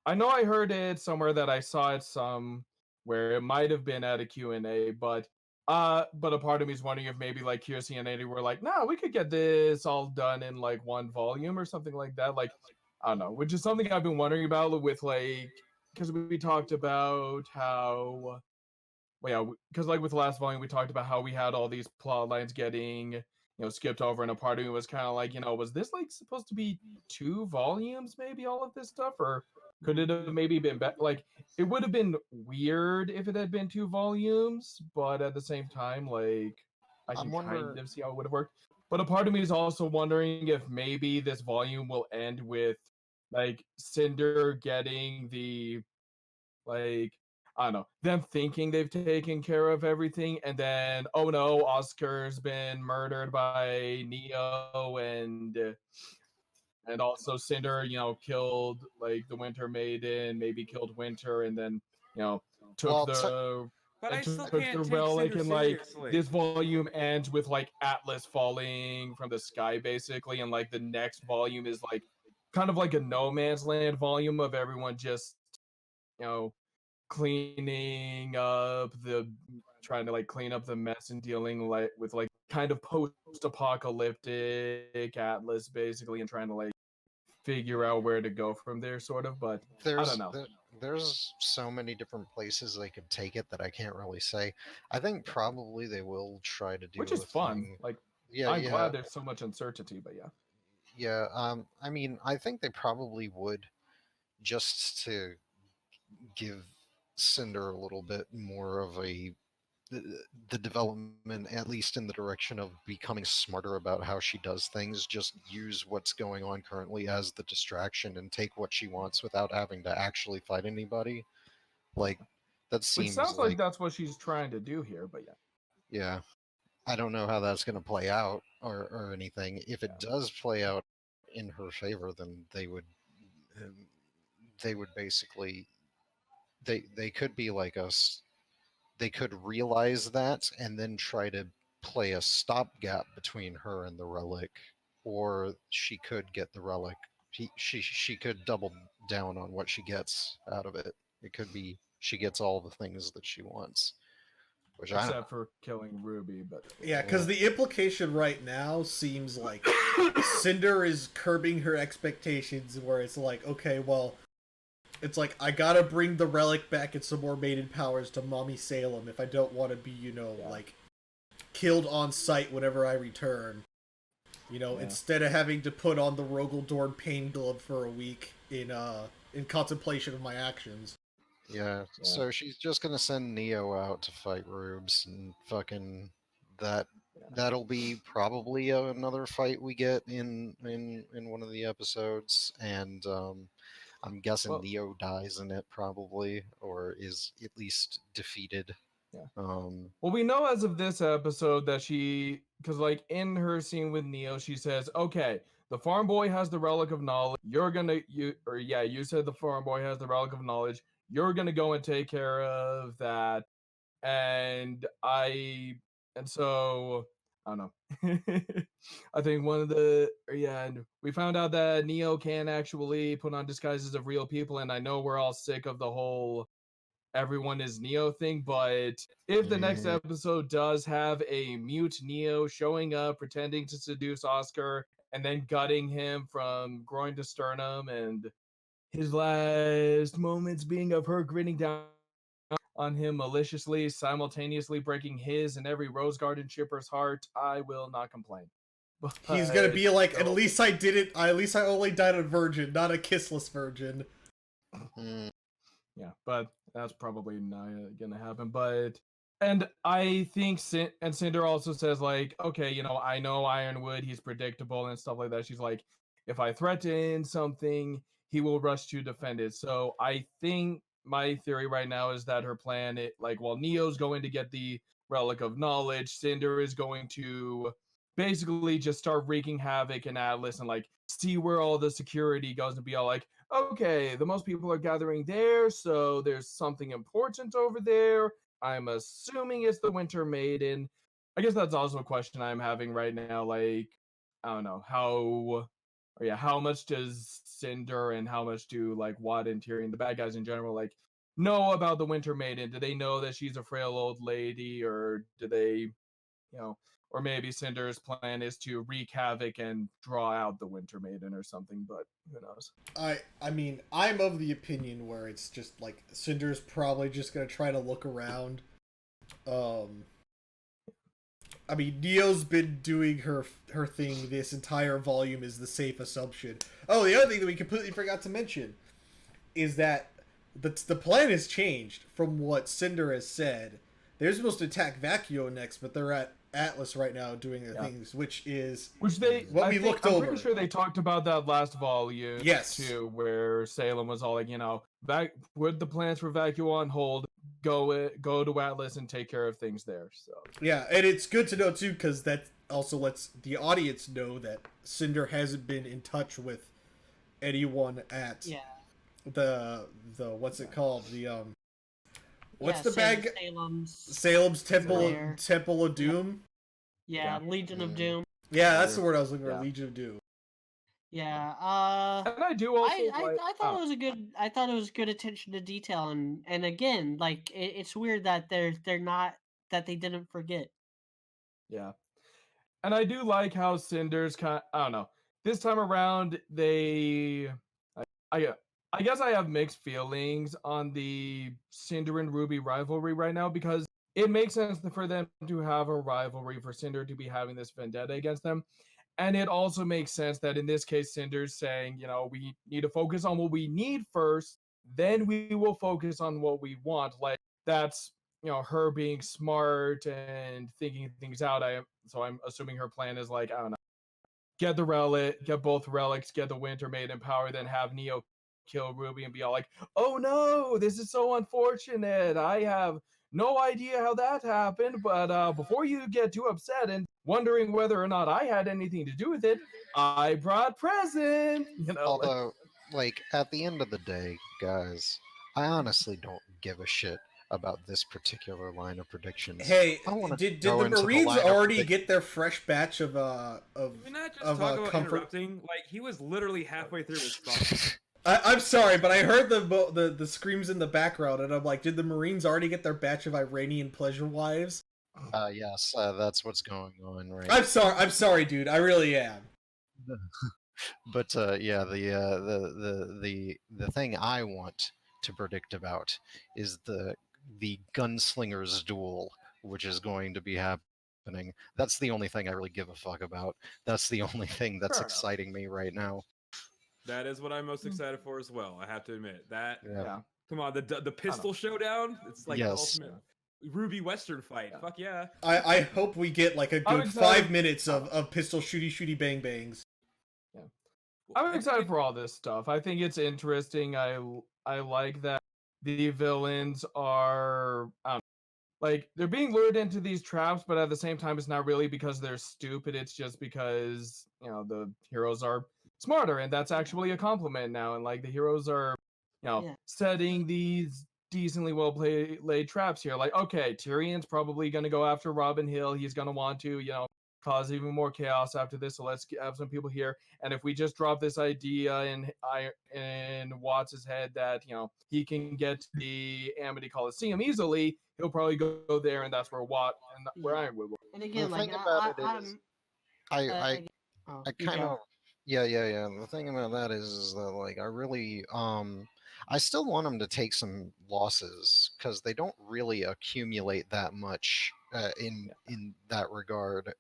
I know I heard it somewhere that I saw it where it might have been at a Q&A, but a part of me is wondering if maybe like Kirstie and Eddie were like, nah, we could get this all done in like 1 volume or something like that. Like, I don't know, which is something I've been wondering about with like, because we talked about how well, yeah, because like with the last volume, we talked about how we had all these plot lines getting, skipped over, and a part of me was kind of like, was this like supposed to be 2 volumes, maybe all of this stuff, or could it have maybe been like it would have been weird if it had been 2 volumes, but at the same time, like I I'm can kind wondering. of see how it would have worked. But a part of me is also wondering if maybe this volume will end with like Cinder getting the like I don't know, them thinking they've taken care of everything, and then oh no, Oscar's been murdered by Neo, and also Cinder, killed like the Winter Maiden, maybe killed Winter, and then you know took Well, the But I still took the can't take relic, Cinder and like seriously. this volume ends with like Atlas falling from the sky basically, and like the next volume is like kind of like a no man's land volume of everyone just you know cleaning up the trying to like clean up the mess and dealing like with like kind of post-apocalyptic Atlas basically and trying to like figure out where to go from there sort of, but I don't there's know. there, there's so many different places they could take it that I can't really say. I think probably they will try to Which do is a fun. thing. Like Yeah, I'm yeah, glad there's so much uncertainty, but yeah. yeah. I mean, I think they probably would just to give Cinder a little bit more of the, the development, at least in the direction of becoming smarter about how she does things. Just use what's going on currently as the distraction and take what she wants without having to actually fight anybody. Like that Which seems sounds like like, that's what she's trying to do here, but yeah. yeah. I don't know how that's going to play out or anything. If it Yeah. does play out in her favor, then um, they would basically they could be like us. They could realize that and then try to play a stopgap between her and the relic, or she could get the relic. She could double down on what she gets out of it. It could be she gets all the things that she wants, which I don't Except for killing RWBY, but Yeah, know. because the implication right now seems like Cinder is curbing her expectations, where it's like, okay, well, it's like I gotta bring the relic back and some more maiden powers to Mommy Salem if I don't want to be, like killed on sight whenever I return. Yeah. Instead of having to put on the Rogaldorn pain glove for a week in contemplation of my actions. Yeah, so she's just gonna send Neo out to fight Rubes and fucking that. That'll be probably another fight we get in one of the episodes, and I'm guessing Well, Neo dies in it probably, or is at least defeated. yeah. Um, Well, we know as of this episode that because like in her scene with Neo, she says, "Okay, the farm boy has the relic of knowledge. You said the farm boy has the relic of knowledge. You're gonna go and take care of that." And so I don't know. I think and we found out that Neo can actually put on disguises of real people, and I know we're all sick of the whole everyone is Neo thing, but if the next mm, episode does have a mute Neo showing up, pretending to seduce Oscar, and then gutting him from groin to sternum, and his last moments being of her grinning down, on him maliciously, simultaneously breaking his and every Rose Garden shipper's heart, I will not complain. He's gonna be like, So, at least I did it. At least I only died a virgin, not a kissless virgin. Mm, yeah, but that's probably not gonna happen. But and I think and Cinder also says like, okay, I know Ironwood, he's predictable and stuff like that. She's like, if I threaten something, he will rush to defend it. So I think my theory right now is that her plan, like, while Neo's going to get the relic of knowledge, Cinder is going to basically just start wreaking havoc in Atlas and like see where all the security goes and be all like, okay, the most people are gathering there, so there's something important over there. I'm assuming it's the Winter Maiden. I guess that's also a question I'm having right now. Like, I don't know how much does Cinder and how much do like Watt and Tyrion, the bad guys in general, like know about the Winter Maiden? Do they know that she's a frail old lady, or do they, you know, or maybe Cinder's plan is to wreak havoc and draw out the Winter Maiden or something? But who knows? I mean, I'm of the opinion where it's just like Cinder's probably just gonna try to look around. I mean, Neo's been doing her thing this entire volume is the safe assumption. Oh, the other thing that we completely forgot to mention is that the plan has changed from what Cinder has said. They're supposed to attack Vacuo next, but they're at Atlas right now doing their things, which they what we looked over. I'm pretty sure they talked about that last volume. Yes. Too, where Salem was all like, put the plans for Vacuo on hold. Go to Atlas and take care of things there. So yeah, and it's good to know too, because that also lets the audience know that Cinder hasn't been in touch with anyone at the what's it called, the what's the bag, Salem's Temple of Doom. Legion of Doom. Yeah, that's the word I was looking for. Legion of Doom. Yeah, and I do also. I thought it was a good. I thought it was good attention to detail, and again, like it's weird that they're not, that they didn't forget. Yeah, and I do like how Cinder's I don't know. This time around, I guess I have mixed feelings on the Cinder and RWBY rivalry right now, because it makes sense for them to have a rivalry, for Cinder to be having this vendetta against them. And it also makes sense that in this case, Cinder's saying, we need to focus on what we need first, then we will focus on what we want. Like, that's, her being smart and thinking things out. So I'm assuming her plan is like, I don't know, get the relic, get both relics, get the Winter Maiden power, then have Neo kill RWBY and be all like, oh no, this is so unfortunate. I have no idea how that happened, but before you get too upset and wondering whether or not I had anything to do with it, I brought present. Although, like, at the end of the day, guys, I honestly don't give a shit about this particular line of predictions. Hey, did the Marines already get their fresh batch of Can we not just talk about comfort? Interrupting? Like, he was literally halfway through his thought. I'm sorry, but I heard the screams in the background, and I'm like, did the Marines already get their batch of Iranian pleasure wives? Yes, that's what's going on right I'm sorry, dude. I really am. But yeah, the thing I want to predict about is the gunslingers duel, which is going to be happening. That's the only thing I really give a fuck about. That's the only thing that's exciting me right now. That is what I'm most excited for as well. I have to admit that. Yeah. Come on, the pistol showdown. It's like the ultimate RWBY Western fight. Fuck yeah. I hope we get like a good 5 minutes of pistol shooty bangs bangs. Yeah, I'm excited for all this stuff. I think it's interesting. I like that the villains are, like, they're being lured into these traps, but at the same time, it's not really because they're stupid. It's just because the heroes are smarter, and that's actually a compliment now. And like, the heroes are, setting these decently well laid traps here. Like, okay, Tyrion's probably going to go after Robin Hill. He's going to want to, cause even more chaos after this. So let's have some people here. And if we just drop this idea in Watts' head that, he can get to the Amity Coliseum easily, he'll probably go there, and that's where Watt and where Ironwood will. And again, the like, thing about it is, I kind of, yeah. The thing about that is that, like, I really, I still want them to take some losses because they don't really accumulate that much in that regard,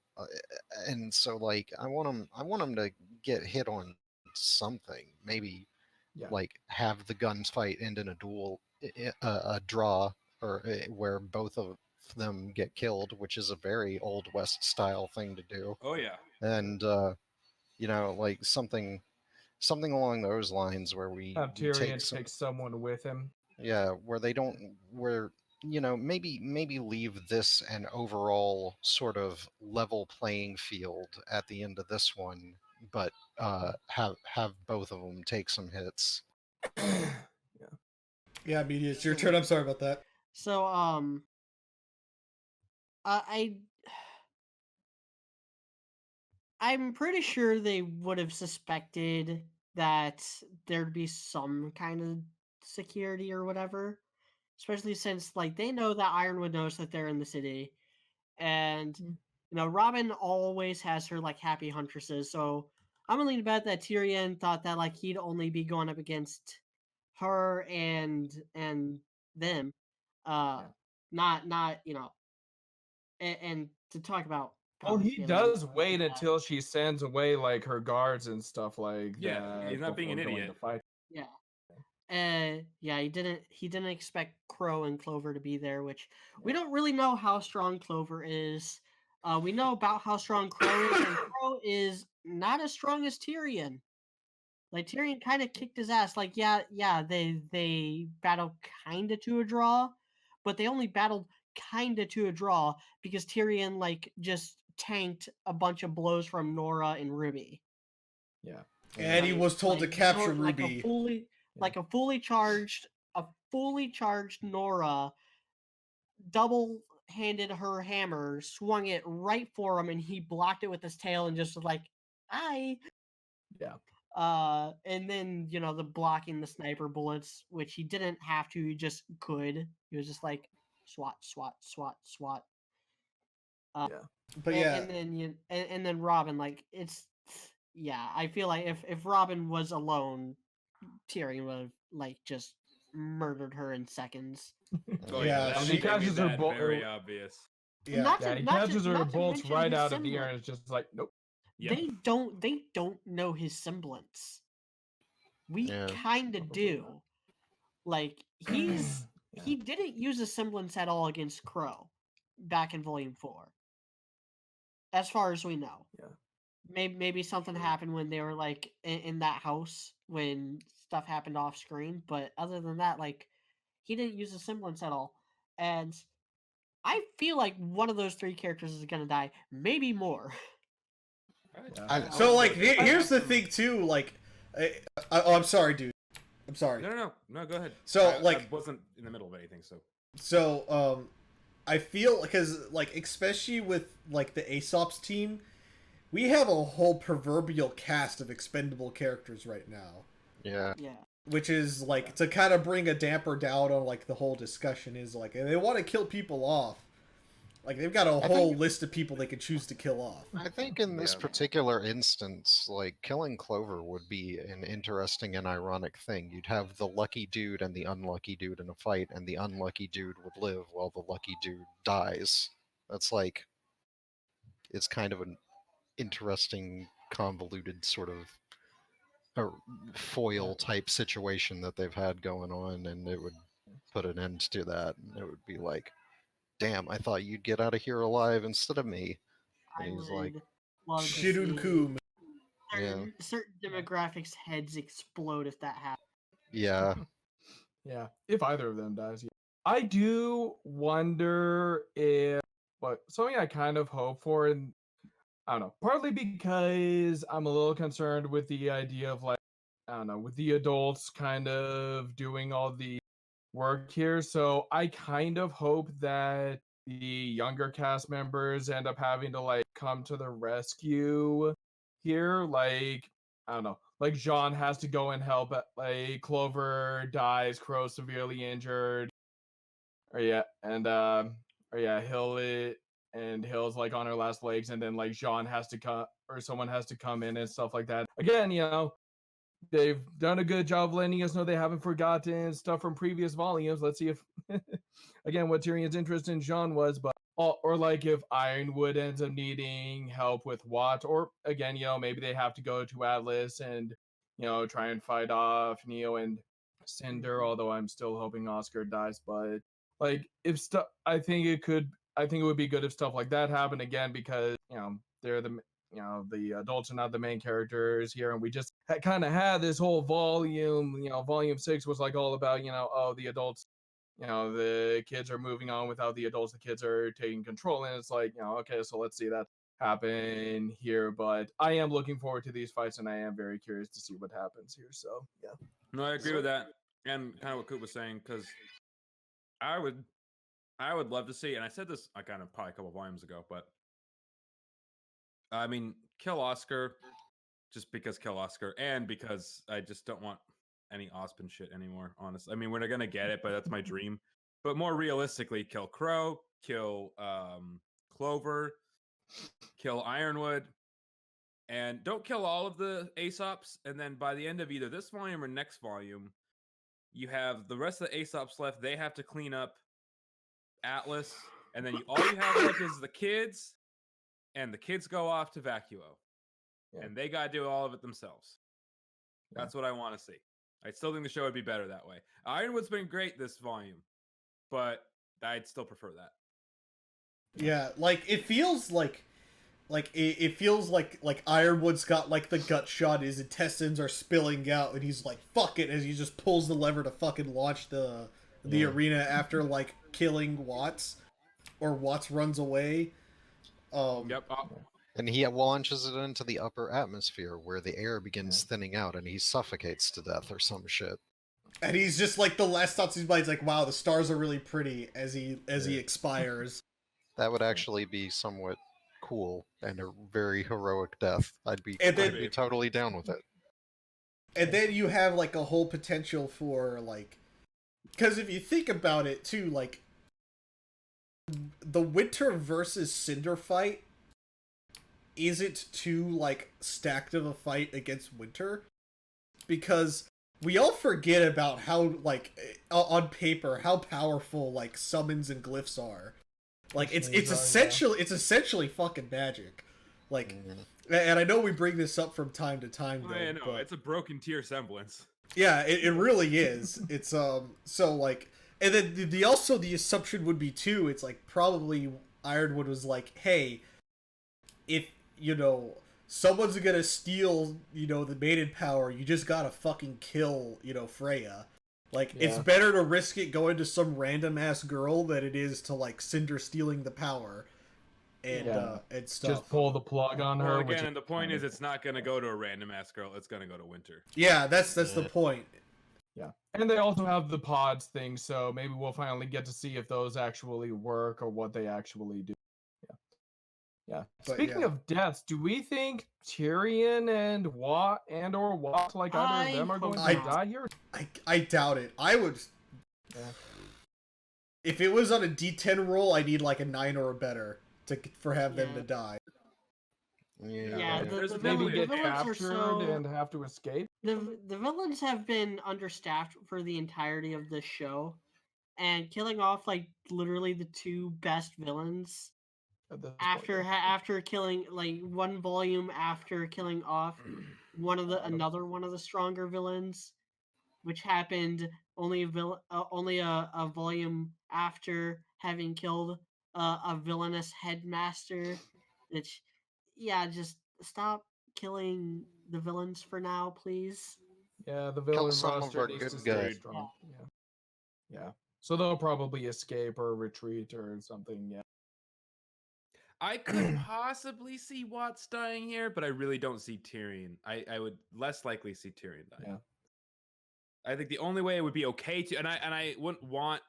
and so like I want them to get hit on something, maybe Yeah. like have the guns fight end in a duel, a draw, or where both of them get killed, which is a very old west style thing to do, Oh yeah. and like something along those lines where Have we take Tyrion some, take someone with him. yeah, where they don't, where maybe leave this an overall sort of level playing field at the end of this one, but have both of them take some hits. Yeah, media, it's your turn. I'm sorry about that. So I I'm pretty sure they would have suspected that there'd be some kind of security or whatever, especially since like they know that Ironwood knows that they're in the city, and Robin always has her like happy huntresses. So I'm willing to bet that Tyrion thought that like he'd only be going up against her and them, uh, not and to talk about Well, Poppy's he feelings. does wait until she sends away like her guards and stuff like Yeah, that he's not being before an going to idiot. fight. Yeah. Yeah, he didn't expect Crow and Clover to be there, which we don't really know how strong Clover is. We know about how strong Crow is, and Crow is not as strong as Tyrion. Like Tyrion kind of kicked his ass. Like yeah, they battled kinda to a draw, but they only battled kinda to a draw because Tyrion like just tanked a bunch of blows from Nora and Ruby. Yeah. And he was told to capture Like Ruby. a fully charged Nora double handed her hammer, swung it right for him, and he blocked it with his tail and just was like, "Hi." Yeah. And then the blocking the sniper bullets, which he didn't have to, he just could. He was just like swat, swat, swat, swat. Yeah. But and, yeah, and then and then Robin, like yeah, I feel like if Robin was alone, Tyrion would have like just murdered her in seconds. Oh Yeah, yeah, that, he they made catches her that very obvious. yeah. Not Yeah, to he not to catches her not to bolts mention right his out of the air and semblance. it's just like, nope. Yep. They don't know his semblance. We Yeah. kind of do. Like Yeah. he didn't use a semblance at all against Crow back in Volume 4, as far as we know. Yeah. Maybe something happened when they were like in that house when stuff happened off screen, but other than that, like he didn't use a semblance at all. And I feel like one of those three characters is gonna die, maybe more. So like, I here's the have thing too. Like, oh, I'm sorry, dude. I'm sorry. No, go ahead. So, I like- wasn't in the middle of anything, so. So I feel because like especially with like the Aesop's team, we have a whole proverbial cast of expendable characters right now. Yeah. Yeah. Which is like to kind of bring a damper down on like the whole discussion is like they want to kill people off. Like they've got a whole list of people they could choose to kill off. I think in this Yeah. particular instance, like killing Clover would be an interesting and ironic thing. You'd have the lucky dude and the unlucky dude in a fight, and the unlucky dude would live while the lucky dude dies. That's like, it's kind of an interesting, convoluted sort of a foil type situation that they've had going on, and it would put an end to that. And it would be like, damn, I thought you'd get out of here alive instead of me. I And he's like, would love to Shirun see Kum. certain demographics' heads explode if that happens. yeah. Yeah, if either of them dies. Yeah. I do wonder if, but something I kind of hope for, and I don't know, partly because I'm a little concerned with the idea of like, I don't know, with the adults kind of doing all the work here. So I kind of hope that the younger cast members end up having to like come to the rescue here. Like, I don't know, like Jean has to go and help. Like Clover dies, Crow severely injured, or yeah, and or yeah, Hill's like on her last legs, and then like Jean has to come, or someone has to come in and stuff like that. Again, they've done a good job letting us know they haven't forgotten stuff from previous volumes. Let's see if, again, what Tyrion's interest in Jean was, but or like if Ironwood ends up needing help with Watt, or again, maybe they have to go to Atlas and try and fight off Neo and Cinder. Although I'm still hoping Oscar dies, but like if stuff, I think it would be good if stuff like that happened again, because they're the adults are not the main characters here, and we just kind of had this whole volume. Volume 6 was like all about oh, the adults, the kids are moving on without the adults, the kids are taking control, and it's like okay, so let's see that happen here. But I am looking forward to these fights, and I am very curious to see what happens here. So yeah. No, I agree with that, and kind of what Coop was saying, because I would love to see, and I said this kind of probably a couple volumes ago, but I mean, kill Oscar, just because kill Oscar, and because I just don't want any Ozpin shit anymore, honestly. I mean, we're not gonna get it, but that's my dream. But more realistically, kill Crow, kill Clover, kill Ironwood, and don't kill all of the Aesops. And then by the end of either this volume or next volume, you have the rest of the Aesops left. They have to clean up Atlas, and then all you have left is the kids, and the kids go off to Vacuo, and they got to do all of it themselves. That's what I want to see. I still think the show would be better that way. Ironwood's been great this volume, but I'd still prefer that. Yeah, like it feels like it feels like Ironwood's got like the gut shot, his intestines are spilling out, and he's like, fuck it, as he just pulls the lever to fucking launch the arena after like killing Watts, or Watts runs away. Yep. And he launches it into the upper atmosphere where the air begins thinning out and he suffocates to death or some shit. And he's just like, the last thoughts in his mind is like, wow, the stars are really pretty, as he expires. That would actually be somewhat cool and a very heroic death. I'd be totally down with it. And then you have like a whole potential for like, because if you think about it too, like the Winter versus Cinder fight isn't too like stacked of a fight against Winter, because we all forget about how like on paper how powerful like summons and glyphs are. Like it's essentially fucking magic. Like, and I know we bring this up from time to time though. I know, but it's a broken tier semblance. yeah, it really is. It's so like, and then the also the assumption would be too, it's like probably Ironwood was like, hey, if someone's gonna steal the maiden power, you just gotta fucking kill Freya. Like, it's better to risk it going to some random ass girl than it is to like Cinder stealing the power and stuff. Just pull the plug on her. Well, again, and the point is, it's not gonna go to a random ass girl. It's gonna go to Winter. Yeah, that's the point. Yeah, and they also have the pods thing, so maybe we'll finally get to see if those actually work or what they actually do. Yeah. Speaking of deaths, do we think Tyrion and Watt like either of them are going to die here? I doubt it. I would. Yeah. If it was on a D10 roll, I need like a 9 or better for them to die. Yeah, the maybe villains get are captured and have to escape. The villains have been understaffed for the entirety of this show, and killing off like literally the two best villains after killing like one volume after killing off another one of the stronger villains, which happened only a volume after having killed a villainous headmaster. Which, just stop killing the villains for now, please. Yeah, the villain some roster of our needs to good stay guys. strong. Yeah. So they'll probably escape or retreat or something. Yeah. I could possibly see Watts dying here, but I really don't see Tyrion. I would less likely see Tyrion dying. Yeah. I think the only way it would be okay to, and I wouldn't want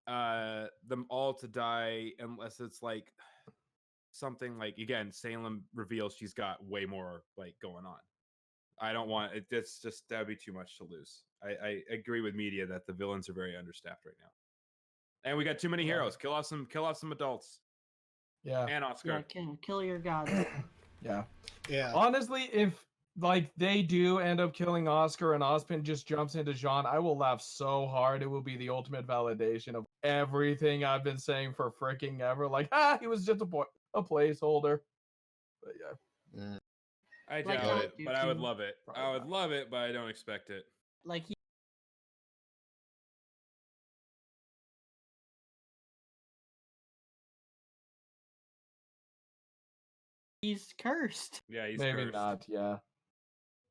them all to die unless it's like something like, again, Salem reveals she's got way more like going on. I don't want it. That's just, that'd be too much to lose. I agree with media that the villains are very understaffed right now, and we got too many heroes. Kill off some adults. Yeah. And Oscar. Yeah, kill your gods. Yeah. Yeah. Honestly, if like they do end up killing Oscar and Ozpin just jumps into Jean, I will laugh so hard. It will be the ultimate validation of everything I've been saying for freaking ever. Like, he was just a placeholder. But yeah. Mm. I Like, doubt I it, do but I would too. love it. Probably I would not. love it, but I don't expect it. Like he's cursed. Yeah, he's Maybe cursed. not, yeah.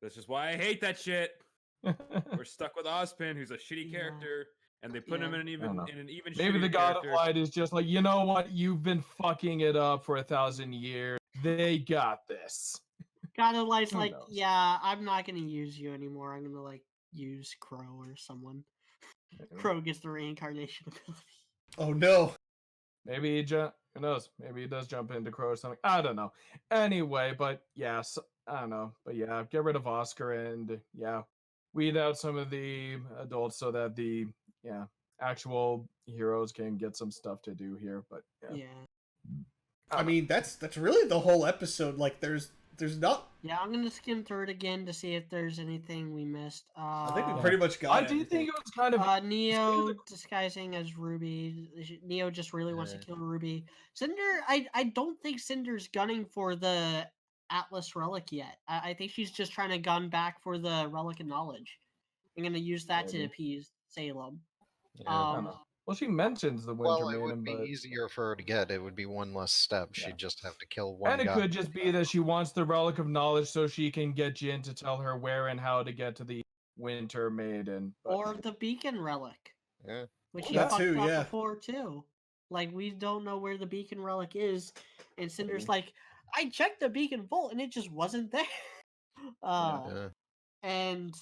That's just why I hate that shit. We're stuck with Ozpin, who's a shitty Yeah. character, and they put him Yeah. in an I don't know. even Maybe the shittier God of character. Light is just like, you know what? You've been fucking it up for 1,000 years. They got this. God of Light's Who like, knows? yeah, I'm not gonna use you anymore. I'm gonna like use Crow or someone. Maybe. Crow gets the reincarnation ability. Oh no. Maybe he who knows? Maybe he does jump into Crow or something. I don't know. Anyway, but yes, I don't know. But yeah, get rid of Oscar and yeah, weed out some of the adults so that the actual heroes can get some stuff to do here. But yeah, Yeah. I mean, that's really the whole episode. Like, there's not. Yeah, I'm gonna skim through it again to see if there's anything we missed. I think we Yeah. pretty much got. I do think it was kind of Neo disguising as Ruby. Neo just really wants to kill Ruby. Cinder, I don't think Cinder's gunning for the Atlas relic yet. I think she's just trying to gun back for the relic of knowledge. I'm gonna use that to Maybe. appease Salem. Yeah. I don't know. Well, she mentions the Winter Well, it Maiden, would be but easier for her to get. It would be one less step. Yeah. She'd just have to kill one and it guy. could just be that she wants the Relic of Knowledge so she can get Jin to tell her where and how to get to the Winter Maiden. But Or the beacon relic, Yeah. which Or he that fucked too, up yeah. before too. Like we don't know where the beacon relic is, and Cinder's Maybe. like, I checked the beacon vault and it just wasn't there. Yeah. And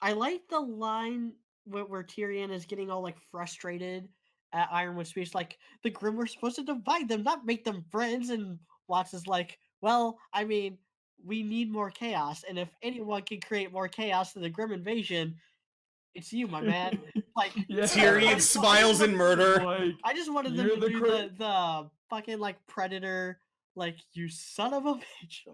I like the line where Tyrion is getting all like frustrated at Ironwood speech, like the Grimm were supposed to divide them, not make them friends. And Watts is like, well, I mean, we need more chaos, and if anyone can create more chaos than the Grimm invasion, it's you, my man. Like Yeah. Tyrion smiles in murder. Like, I just wanted them you're to the do cra- the fucking like Predator, like you son of a bitch.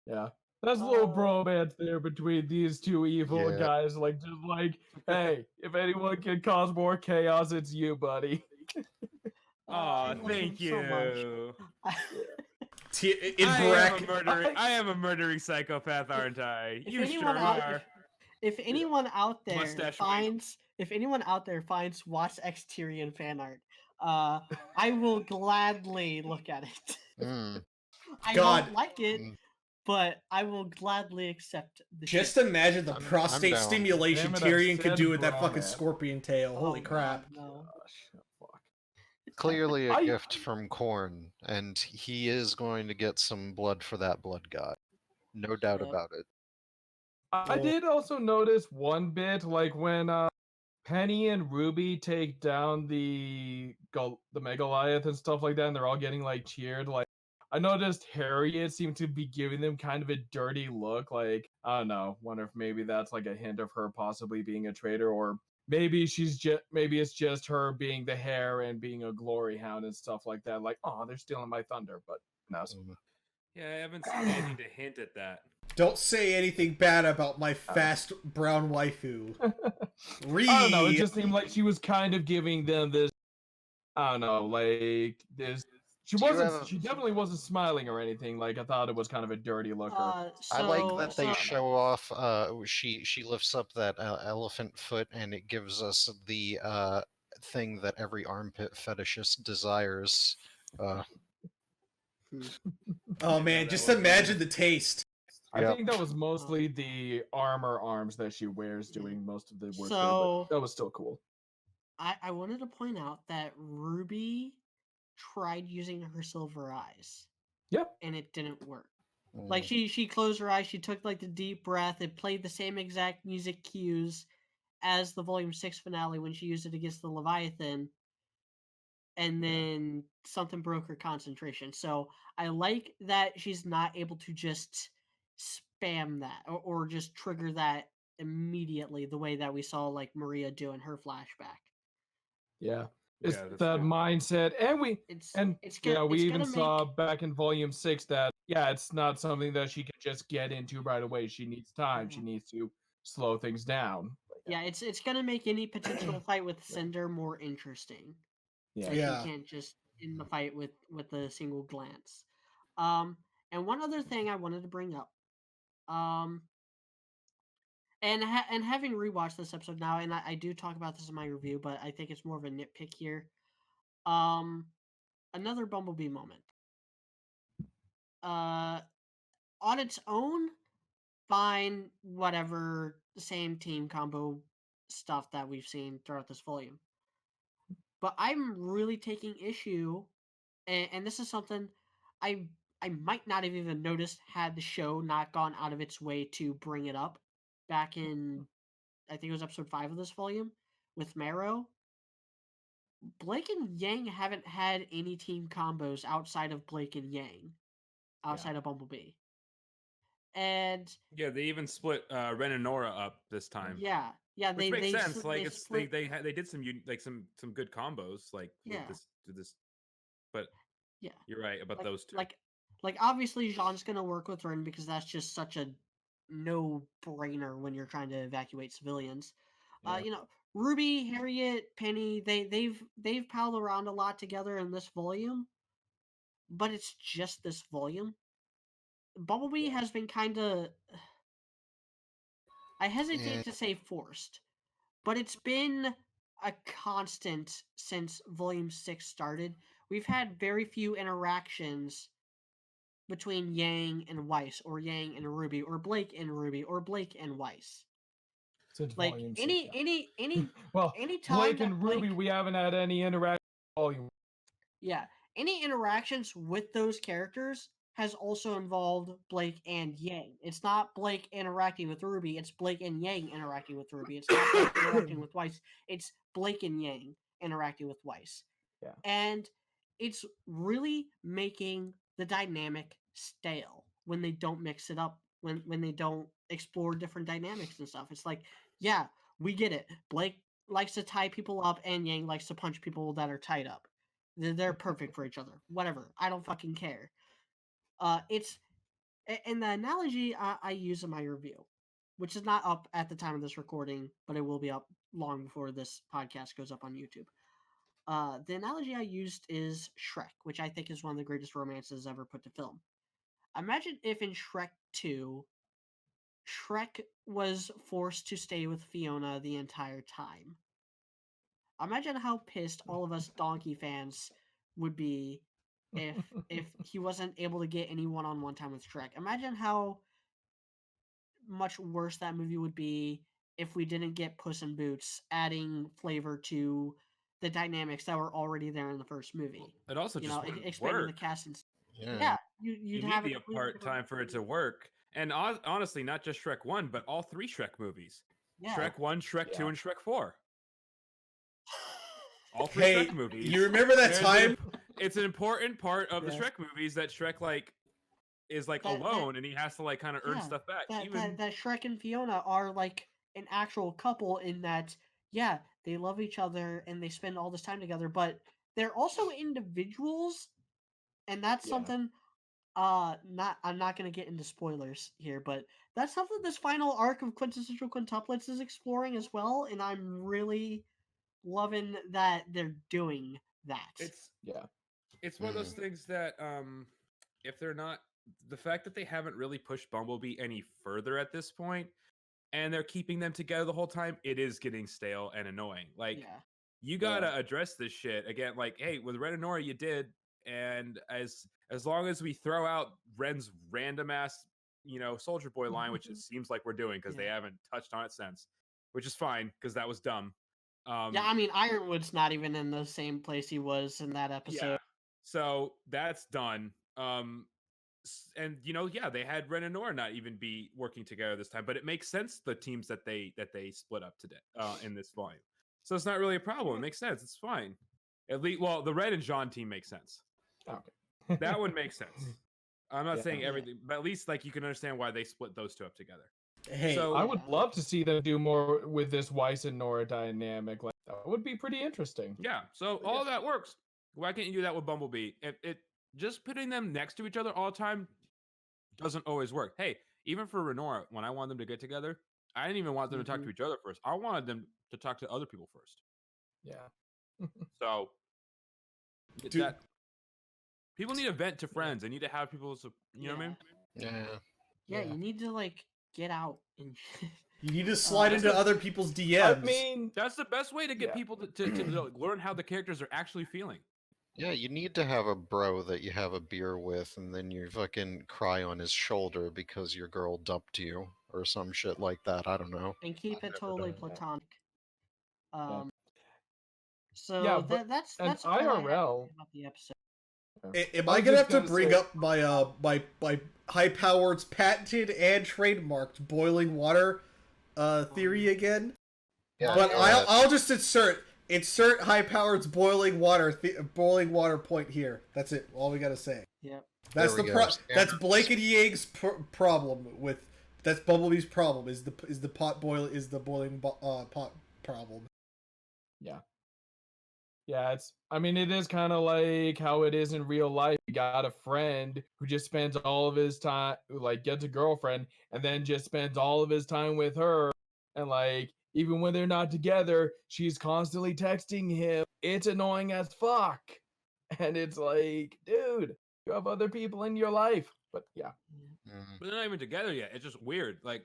yeah. That's a little Uh, bromance there between these two evil Yeah. guys. Like, just like, hey, if anyone can cause more chaos, it's you, buddy. Aw, I love thank him so much. you. In I am a murdering psychopath, aren't I? If You anyone sure out, are. if anyone out there Mustache finds Watts X Tyrion fan art, I will gladly look at it. Mm. I God. don't like it, Mm. but I will gladly accept the Just shit. imagine the I'm prostate down. stimulation Damn it, I Tyrion could said do with that fucking bromance. scorpion tail. Oh, Holy God, crap. no. Gosh, fuck. Clearly a I- gift from Korn, and he is going to get some blood for that blood god. No doubt Yep. about it. I did also notice one bit, like when Penny and Ruby take down the Megaliath and stuff like that, and they're all getting like cheered. Like, I noticed Harriet seemed to be giving them kind of a dirty look. Like, I don't know. Wonder if maybe that's like a hint of her possibly being a traitor, or maybe maybe it's just her being the hair and being a glory hound and stuff like that. Like, oh, they're stealing my thunder, but who knows? Yeah, I haven't seen anything to hint at that. Don't say anything bad about my fast brown waifu. I don't know. It just seemed like she was kind of giving them this. I don't know, like this. She Do you wasn't. have a- She definitely wasn't smiling or anything. Like I thought it was kind of a dirty looker. I like that they so- show off. She lifts up that elephant foot, and it gives us the thing that every armpit fetishist desires. Oh man, just imagine the taste. I Yep. think that was mostly the armor arms that she wears doing most of the work. there, So- but that was still cool. I wanted to point out that Ruby tried using her silver eyes. Yep. And it didn't work. Like she closed her eyes, she took like the deep breath, it played the same exact music cues as the Volume 6 finale when she used it against the Leviathan. And then something broke her concentration. So I like that she's not able to just spam that or just trigger that immediately the way that we saw like Maria do in her flashback. Yeah. It's Yeah, that's that true. mindset, and we It's we it's even gonna saw make back in Volume 6 that it's not something that she can just get into right away. She needs time. She yeah. needs to slow things down. Yeah, it's gonna make any potential fight with Cinder more interesting. Yeah. If you Yeah. can't just end the fight with a single glance. Um, and one other thing I wanted to bring up, um, and having rewatched this episode now, and I do talk about this in my review, but I think it's more of a nitpick here. Um, another Bumblebee moment. Uh, on its own, fine, whatever, same team combo stuff that we've seen throughout this volume. But I'm really taking issue, and this is something I I might not have even noticed had the show not gone out of its way to bring it up back in, I think it was episode 5 of this volume with Marrow. Blake and Yang haven't had any team combos outside of Blake and Yang, outside of Bumblebee. And Yeah, they even split Ren and Nora up this time, yeah, which makes sense. Like they it's split. they did some good combos like with Yeah, this, but yeah. you're right about like those two. like obviously Jean's gonna work with Ren because that's just such a no brainer when you're trying to evacuate civilians. Yeah. You know, Ruby, Harriet, Penny, they've palled around a lot together in this volume, but it's just this volume. Bumblebee has been kind of, I Yeah. hesitate to say forced, but it's been a constant since volume 6 started. We've had very few interactions between Yang and Weiss, or Yang and Ruby, or Blake and Ruby, or Blake and Weiss. Since Like Volume 6. Well, any time Blake that and Blake, Ruby, we haven't had any interaction in Volume. yeah, any interactions with those characters has also involved Blake and Yang. It's not Blake interacting with Ruby, it's Blake and Yang interacting with Ruby. It's not Blake interacting with Weiss, it's Blake and Yang interacting with Weiss. Yeah. And it's really making the dynamic stale when they don't mix it up, when they don't explore different dynamics and stuff. It's like, yeah, we get it. Blake likes to tie people up and Yang likes to punch people that are tied up. They're perfect for each other. Whatever. I don't fucking care. It's and the analogy I use in my review, which is not up at the time of this recording, but it will be up long before this podcast goes up on YouTube. The analogy I used is Shrek, which I think is one of the greatest romances ever put to film. Imagine if in Shrek 2, Shrek was forced to stay with Fiona the entire time. Imagine how pissed all of us Donkey fans would be if he wasn't able to get any one-on-one time with Shrek. Imagine how much worse that movie would be if we didn't get Puss in Boots adding flavor to the dynamics that were already there in the first movie. It also You just know, wouldn't expanding the work. cast and Yeah. yeah, You you'd need have a the completely apart different time for it to work. And honestly, not just Shrek 1, but all 3 Shrek movies. yeah. Shrek 1, Shrek 2, Yeah. and Shrek 4. All 3 Hey, Shrek movies. you remember that There's time? It's an important part of the Yeah. Shrek movies that Shrek like is like That- alone and he has to like kind of earn Yeah, stuff back. that Shrek and Fiona are like an actual couple in that, yeah, they love each other and they spend all this time together, but they're also individuals, and that's Yeah. something. I'm not gonna get into spoilers here, but that's something this final arc of Quintessential Quintuplets is exploring as well, and I'm really loving that they're doing that. Yeah. It's one of those things that if they're not, the fact that they haven't really pushed Bumblebee any further at this point and they're keeping them together the whole time, it is getting stale and annoying. Like Yeah. you gotta address this shit again. Like, hey, with Ren and Nora, you did, and as long as we throw out Ren's random ass, Soldier Boy line, which it seems like we're doing because they Yeah. haven't touched on it since, which is fine because that was dumb. Yeah, I mean Ironwood's not even in the same place he was in that episode. Yeah, so that's done. And they had Ren and Nora not even be working together this time, but it makes sense the teams that they split up today in this volume. So it's not really a problem. It makes sense. It's fine. At least, well, the Red and Jean team makes sense. Okay. That one makes sense. I'm not Yeah. saying everything, but at least like you can understand why they split those two up together. Hey, So I would love to see them do more with this Weiss and Nora dynamic. Like that That would be pretty interesting. Yeah. So all that works. Why can't you do that with Bumblebee? It just putting them next to each other all the time doesn't always work. Hey, even for Renora, when I wanted them to get together, I didn't even want them to talk to each other first. I wanted them to talk to other people first. Yeah. So Dude. that people need to vent to friends. They need to have people. You know what I mean? Yeah. Yeah, you need to like get out and. You need to slide that's into the- other people's DMs. I mean, That's the best way to get people to learn how the characters are actually feeling. Yeah, you need to have a bro that you have a beer with, and then you fucking cry on his shoulder because your girl dumped you, or some shit like that. I don't know. And keep it totally done that. platonic. Yeah. So Yeah, but that's an all I have to IRL say about the episode. Am I I was gonna just have to gonna bring say- up my high powered's patented and trademarked boiling water theory again? Yeah, But go ahead. I'll just insert high powered's boiling water point here. That's it. All we gotta say. Yep. That's There the we go. that's Blake and Yang's problem with that's Bumblebee's problem is the boiling pot problem. yeah, I mean, it is kind of like how it is in real life. You got a friend who just spends all of his time, like, gets a girlfriend, and then just spends all of his time with her. And, like, even when they're not together, she's constantly texting him. It's annoying as fuck. And it's like, dude, you have other people in your life. But yeah, Mm. But they're not even together yet. It's just weird. Like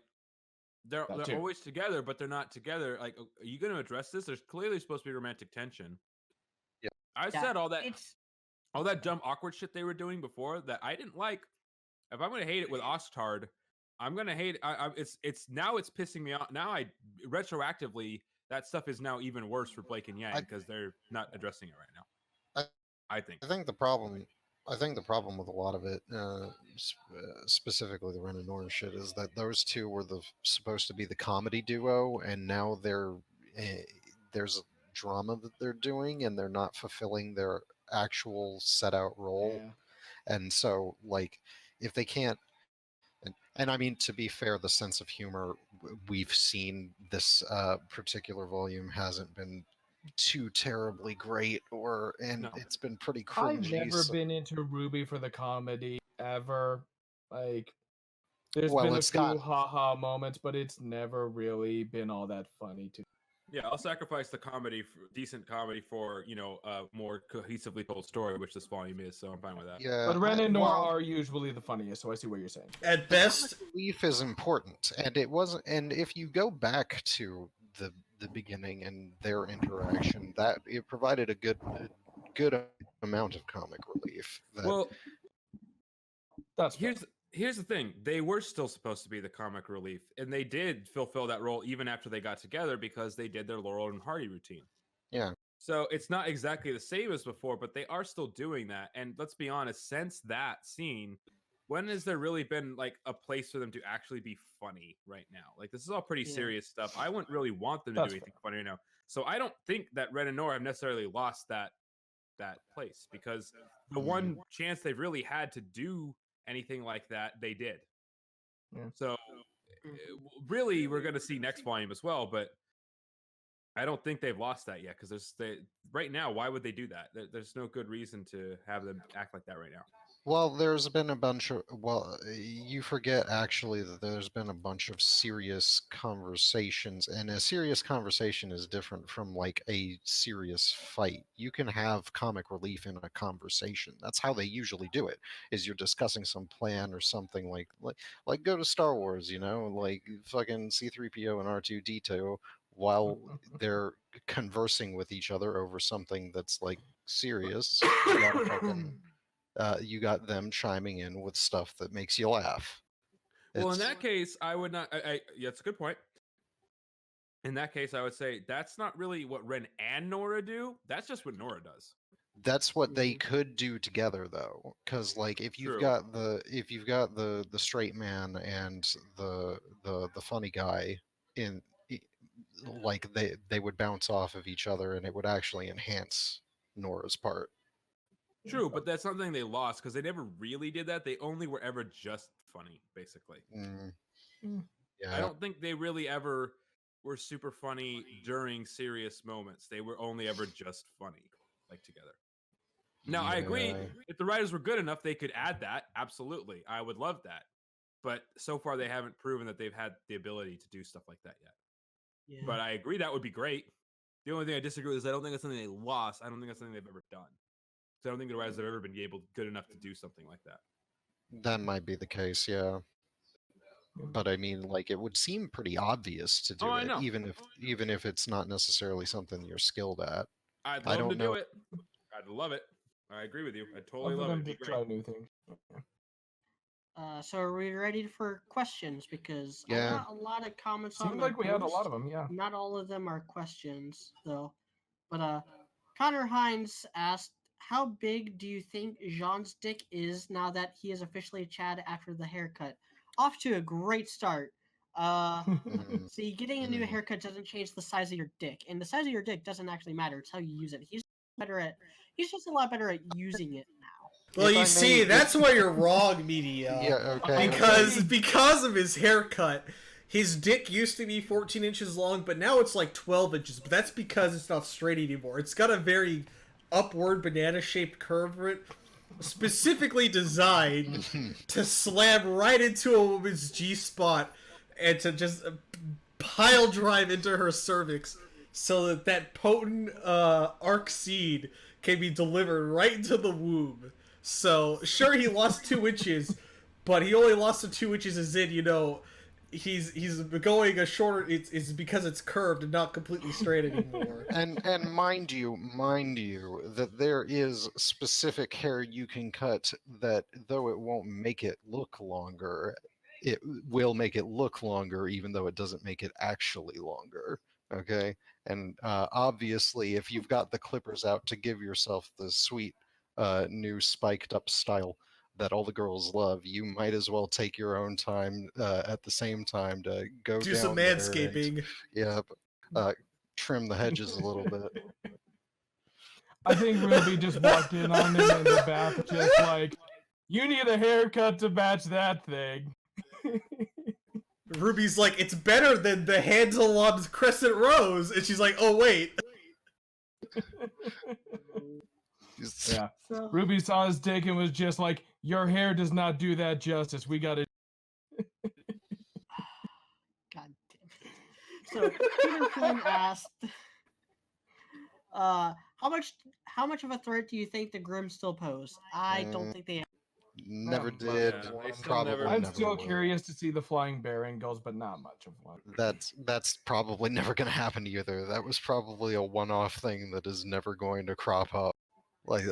they're That too. always together, but they're not together. Like, are you going to address this? There's clearly supposed to be romantic tension. Yeah. I Yeah, said all that it's dumb awkward shit they were doing before that I didn't like. If I'm going to hate it with Oxtard, I'm going to hate. It's now it's pissing me off. Now retroactively that stuff is now even worse for Blake and Yang because they're not addressing it right now. I think. I think the problem with a lot of it, specifically the Ren and Nora shit, is that those two were supposed to be the comedy duo, and now there's a drama that they're doing, and they're not fulfilling their actual set out role. Yeah. And so, like, if they can't, and I mean, to be fair, the sense of humor we've seen this particular volume hasn't been too terribly great, and No. it's been pretty I've cringy. never so- been into RWBY for the comedy ever. Like, there's Well, been a it's few got- haha moments, but it's never really been all that funny to. Yeah, I'll sacrifice the decent comedy for a more cohesively told story, which this volume is. So I'm fine with that. Yeah, But Ren and Nora well, are usually the funniest, so I see what you're saying. At best, relief is important, and it wasn't. And if you go back to the beginning and their interaction, that it provided a good amount of comic relief. That, Well, That's fair. here's the thing: they were still supposed to be the comic relief, and they did fulfill that role even after they got together because they did their Laurel and Hardy routine. Yeah. So it's not exactly the same as before, but they are still doing that. And let's be honest, since that scene, when has there really been like a place for them to actually be funny right now? Like, this is all pretty Yeah. serious stuff. I wouldn't really want them to That's do anything funny right now. So I don't think that Ren and Nora have necessarily lost that place because the one chance they've really had to do anything like that, they did. Yeah. So really, we're going to see next volume as well, but I don't think they've lost that yet because right now. Why would they do that? There's no good reason to have them act like that right now. Well, there's been a bunch of. Well, you forget actually that there's been a bunch of serious conversations, and a serious conversation is different from like a serious fight. You can have comic relief in a conversation. That's how they usually do it. Is you're discussing some plan or something like go to Star Wars, like fucking C-3PO and R2-D2 while they're conversing with each other over something that's like serious. You gotta fucking. You got them chiming in with stuff that makes you laugh. Well, in It's- that case, I would not. Yeah, it's a good point. In that case, I would say that's not really what Ren and Nora do. That's just what Nora does. that's what they could do together, though, because like if you've True. got the straight man and the funny guy in, like they would bounce off of each other, and it would actually enhance Nora's part. True, but that's something they lost because they never really did that. They only were ever just funny, basically. Mm. Mm. Yeah, I don't think they really ever were super funny during serious moments. They were only ever just funny, like together. Now, I agree. Yeah. If the writers were good enough, they could add that. Absolutely. I would love that. But so far, they haven't proven that they've had the ability to do stuff like that yet. Yeah. But I agree that would be great. The only thing I disagree with is I don't think that's something they lost. I don't think that's something they've ever done. So I don't think the writers have ever been good enough to do something like that. That might be the case, yeah. But I mean, like, it would seem pretty obvious to do Oh, I it, know. even if it's not necessarily something you're skilled at. I'd I love don't to know. do it. I'd love it. I agree with you. I totally Love for love it. them It'd to be great. try new things. So are we ready for questions? Because I Yeah. got a lot of comments on Seemed the like we had a lot post. of them. Yeah. Not all of them are questions though. But Connor Hines asked, "How big do you think Jean's dick is now that he is officially Chad after the haircut?" Off to a great start. Mm, See, getting a new mm. haircut doesn't change the size of your dick, and the size of your dick doesn't actually matter. It's how you use it. He's just a lot better at using it now. Well, If you I see, may- that's why you're wrong, Media. Yeah, okay. Because of his haircut, his dick used to be 14 inches long, but now it's like 12 inches. But that's because it's not straight anymore. It's got a very upward banana-shaped curve, specifically designed to slam right into a woman's G-spot and to just pile drive into her cervix, so that that potent arc seed can be delivered right into the womb. So, sure, he lost 2 inches, but he only lost the 2 inches as in, he's going a shorter. It's because it's curved and not completely straight anymore. And mind you that there is specific hair you can cut that, though it won't make it look longer, it will make it look longer, even though it doesn't make it actually longer. Okay, and obviously, if you've got the clippers out to give yourself the sweet new spiked up style that all the girls love, you might as well take your own time at the same time to go Do down some there manscaping. and trim the hedges a little bit. I think RWBY just walked in on him in the bath, just like, you need a haircut to match that thing. Ruby's like, it's better than the handle on Crescent Rose, and she's like, oh wait. Yeah. So, RWBY saw his dick and was just like, your hair does not do that justice. We gotta. God damn it. So Peter Flynn asked, how much of a threat do you think the Grimm still pose? I don't think they. Never Oh, did. yeah, they still Probably never- I'm never still will. curious to see the flying bear angles, but not much of one. That's probably never going to happen either. That was probably a one-off thing that is never going to crop up. Like,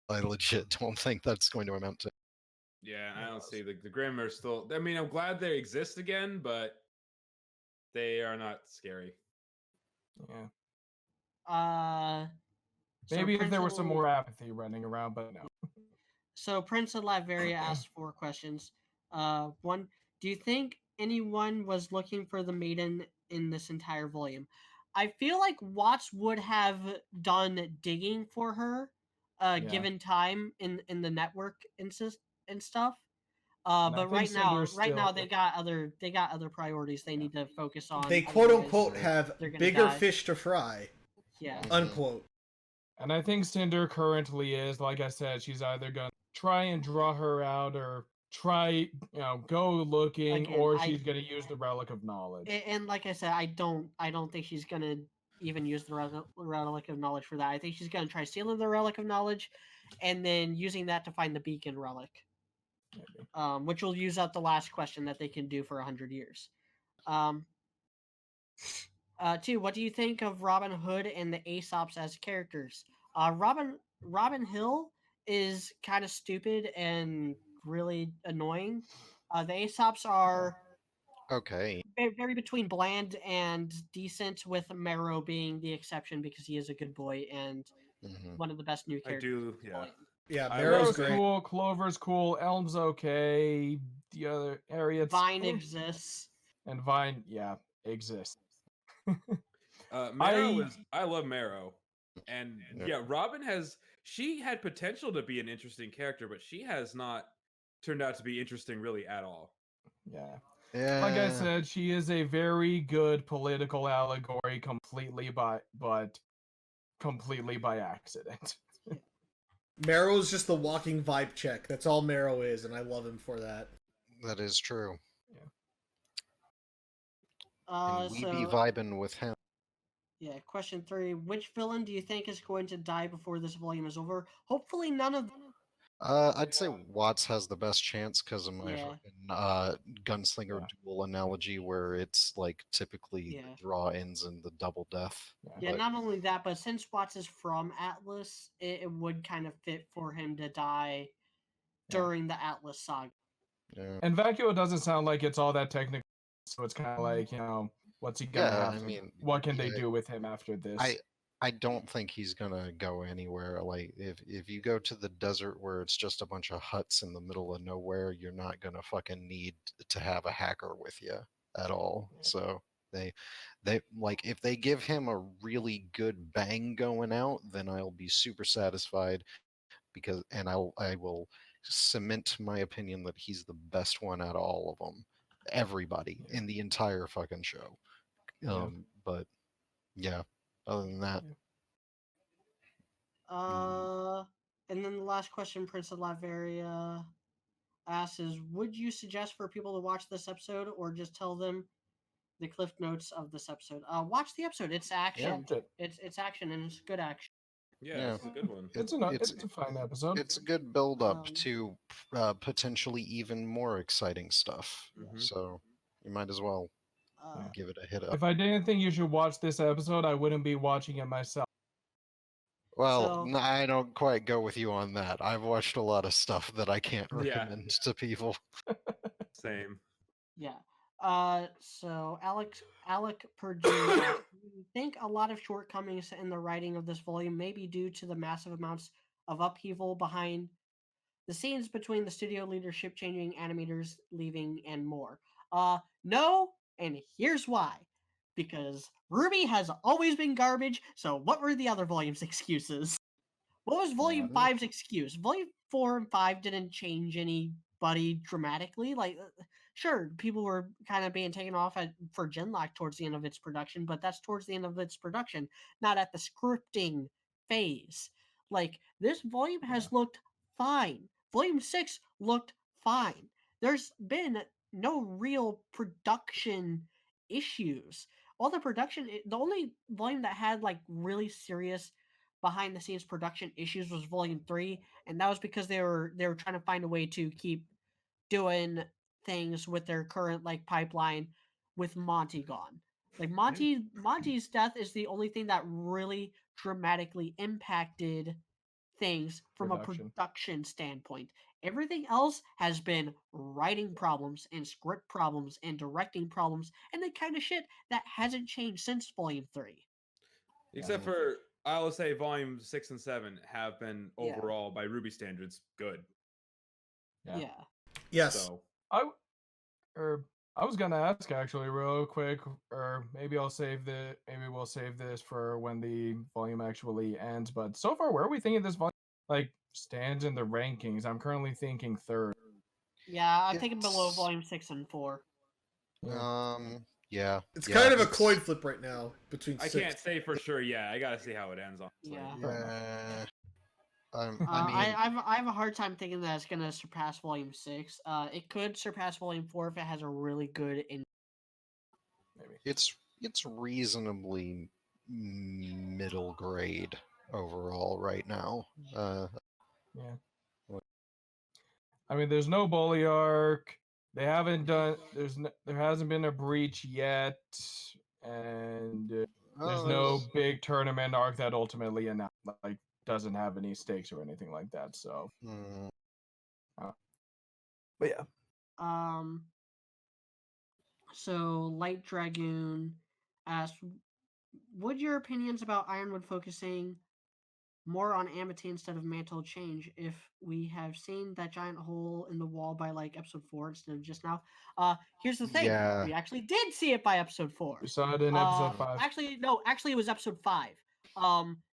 I legit don't think that's going to amount to. Yeah, I don't see the Grimm are still. I mean, I'm glad they exist again, but they are not scary. Yeah. So Maybe if there was some Prince- more apathy running around, but no. So Prince of Latveria asked 4 questions. One, do you think anyone was looking for the maiden in this entire volume? I feel like Watts would have done digging for her, given time in the network and stuff. And I But think right now Cinder's they got other priorities they need to focus on. They quote otherwise unquote have they're gonna bigger die. fish to fry. Yeah. Unquote. And I think Cinder currently is, like I said, she's either gonna try and draw her out or try, go looking, Again, or she's gonna use the relic of knowledge. And like I said, I don't think she's gonna even use the relic of knowledge for that. I think she's gonna try stealing the relic of knowledge, and then using that to find the beacon relic, Maybe. which will use up the last question that they can do for 100 years. 2, what do you think of Robin Hood and the Aesops as characters? Robin Hill is kind of stupid and really annoying. The Aesops are Okay. very between bland and decent, with Marrow being the exception because he is a good boy and Mhm. one of the best new I characters. do, of the yeah. volume. Yeah, I Marrow's Marrow's great. cool, Clover's cool, Elm's okay. The other Harriet's Vine eh, exists. and Vine, yeah, exists. Marrow I love Marrow, and Yeah. yeah, Robin she had potential to be an interesting character, but she has not turned out to be interesting really at all. Yeah. Like I Yeah, said, she is a very good political allegory, completely by accident. Marrow's just the walking vibe check. That's all Marrow is, and I love him for that. that is true. Yeah. And we be So vibing with him. yeah, question 3: which villain do you think is going to die before this volume is over? Hopefully, none of. I'd say Watts has the best chance because of my Yeah. fucking gunslinger Yeah. duel analogy, where it's like typically Yeah. the draw ends in the double death. Yeah, But not only that, but since Watts is from Atlas, it would kind of fit for him to die during the Atlas saga. yeah, And Vacuo doesn't sound like it's all that technical, so it's kind of like, what's he gonna yeah. have I to? mean, What can they yeah, do with him after this? I don't think he's gonna go anywhere. Like if you go to the desert where it's just a bunch of huts in the middle of nowhere, you're not gonna fucking need to have a hacker with you at all. So they like if they give him a really good bang going out, then I'll be super satisfied because I will cement my opinion that he's the best one out of all of them. Everybody in the entire fucking show. But yeah, other than that. And then the last question Prince of Latveria asks is: would you suggest for people to watch this episode, or just tell them the cliff notes of this episode? Watch the episode. It's action. Watch it. It's action, and it's good action. Yeah, Yeah. this is a good one. It's a fine episode. It's a good build up Um, to potentially even more exciting stuff. Mhm. So you might as well Uh, give it a hit up. If I didn't think you should watch this episode, I wouldn't be watching it myself. Well, So- I don't quite go with you on that. I've watched a lot of stuff that I can't Yeah. recommend to people. Same. Yeah. So Alec Purdue asks, "We think a lot of shortcomings in the writing of this volume may be due to the massive amounts of upheaval behind the scenes between the studio leadership changing, animators leaving, and more. No, and here's why. Because RWBY has always been garbage, so what were the other volumes' excuses? What was Volume Yeah. 5's excuse? Volume 4 and 5 didn't change anybody dramatically. Sure, people were kind of being taken off for Genlock towards the end of its production, but that's towards the end of its production, not at the scripting phase. This volume has looked fine. Volume 6 looked fine. There's been no real production issues. The only volume that had really serious behind the scenes production issues was volume 3, and that was because they were trying to find a way to keep doing things with their current pipeline with Monty gone. Monty's death is the only thing that really dramatically impacted things from a Production. production standpoint. Everything else has been writing problems and script problems and directing problems and the kind of shit that hasn't changed since volume 3. Except for I will say volume 6 and 7 have been Yeah. overall by RWBY standards good. Yeah. Yes. So I was gonna ask actually real quick, or maybe we'll save this for when the volume actually ends. But so far, where are we thinking this volume stands in the rankings? I'm currently thinking third. Yeah, I'm thinking below It's- volume 6 and 4. Yeah. It's yeah, kind of a it's- coin flip right now between I 6. can't say for sure. Yeah, I gotta see how it ends. Honestly. Yeah. Yeah. I mean, I have a hard time thinking that it's gonna surpass volume 6. It could surpass volume 4 if it has a really good it's reasonably middle grade overall right now. Yeah. I mean, there's no bully arc. They haven't done. There hasn't been a breach yet, and there's no big tournament arc that ultimately announced, doesn't have any stakes or anything like that. So, but yeah. So Light Dragoon asks, would your opinions about Ironwood focusing more on Amity instead of Mantle change if we have seen that giant hole in the wall by episode 4 instead of just now? Here's the thing. Yeah. We actually did see it by episode 4. We saw it in episode 5. Actually it was episode 5.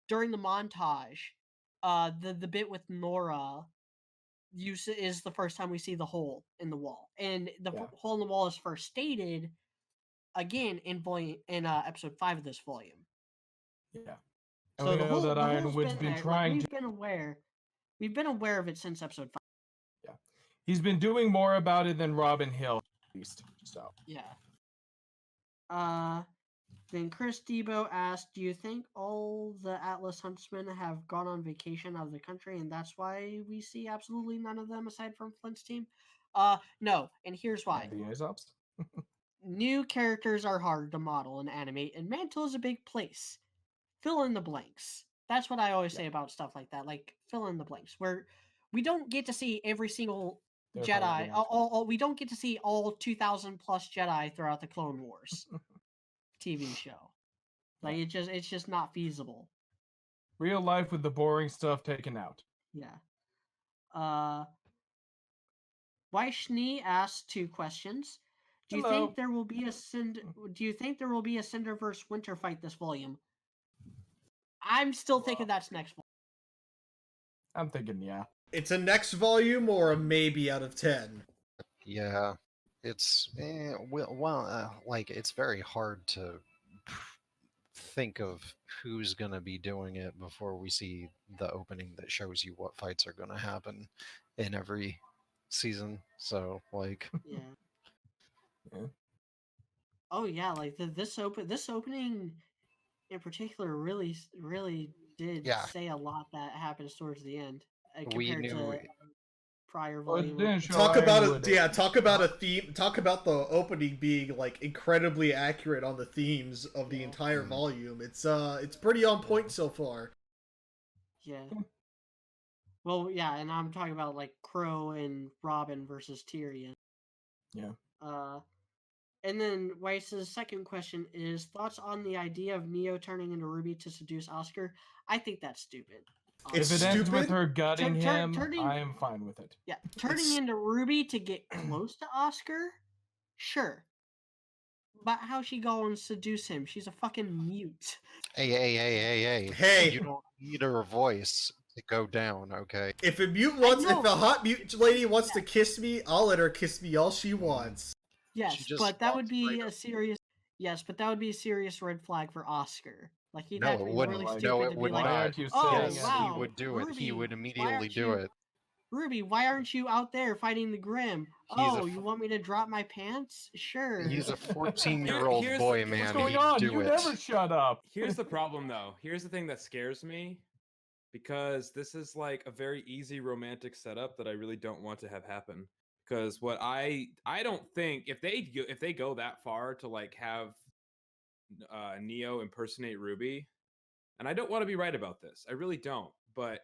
During the montage, the bit with Nora, is the first time we see the hole in the wall, and the Yeah. hole in the wall is first stated again in episode 5 of this volume. Yeah. And So we the know that hole's Ironwood's been been there. trying Like, to. we've been aware of it since episode 5. Yeah. He's been doing more about it than Robin Hill, at least. So. Yeah. Then Chris Debo asked, "Do you think all the Atlas Huntsmen have gone on vacation out of the country, and that's why we see absolutely none of them aside from Flint's team?" No, and here's why. And the Aesops. New characters are hard to model and animate, and Mantle is a big place. Fill in the blanks. That's what I always say about stuff like that. Like, fill in the blanks. Where we don't get to see every single They're Jedi. probably not. We don't get to see all 2,000 plus Jedi throughout the Clone Wars TV show. Like, it's just not feasible. Real life with the boring stuff taken out. Yeah. Weishney asked 2 questions. Do you Hello. think there will be a Cinderverse winter fight this volume? I'm still thinking that's next volume. I'm thinking, yeah. It's a next volume or a maybe out of 10. Yeah, it's like it's very hard to think of who's gonna be doing it before we see the opening that shows you what fights are gonna happen in every season. So like, Yeah. Yeah. Oh yeah, like this opening in particular really did Yeah. say a lot that happens towards the end we compared knew to prior Well, it volume. didn't show Talk about Ironwood. it. Yeah, talk about a theme. Talk about the opening being like incredibly accurate on the themes of the entire Mhm. volume. It's pretty on point so far. Yeah. Well, yeah, and I'm talking about like Crow and Robin versus Tyrion. Yeah. And then Weiss's second question is thoughts on the idea of Neo turning into Ruby to seduce Oscar. I think that's stupid. It's If it ends with stupid. her gutting him, turning- I am fine with it. Yeah, turning It's- into Ruby to get close to Oscar, sure. But how she go and seduce him? She's a fucking mute. hey, Hey. you don't need her voice to go down, okay? If a know. hot mute lady wants to kiss me, I'll let her kiss me all she wants. Yes, just but that would walks be right a serious. Yes, but that would be a serious red flag for Oscar. Like he'd No, have it to be wouldn't. really Like, stupid No, it to be would like, Why not. aren't you "Oh, saying Yes, it? wow, he would do it. He Ruby, would why immediately aren't do you- it. Ruby, why aren't you out there fighting the Grim? He's a You want me to drop my pants? Sure. He's a 14-year-old Here's- boy, what's man. What's going He'd on? do You it. never shut up. Here's the problem, though. Here's the thing that scares me, because this is like a very easy romantic setup that I really don't want to have happen. Because what I don't think if they go that far to like have Neo impersonate Ruby, and I don't want to be right about this, I really don't, but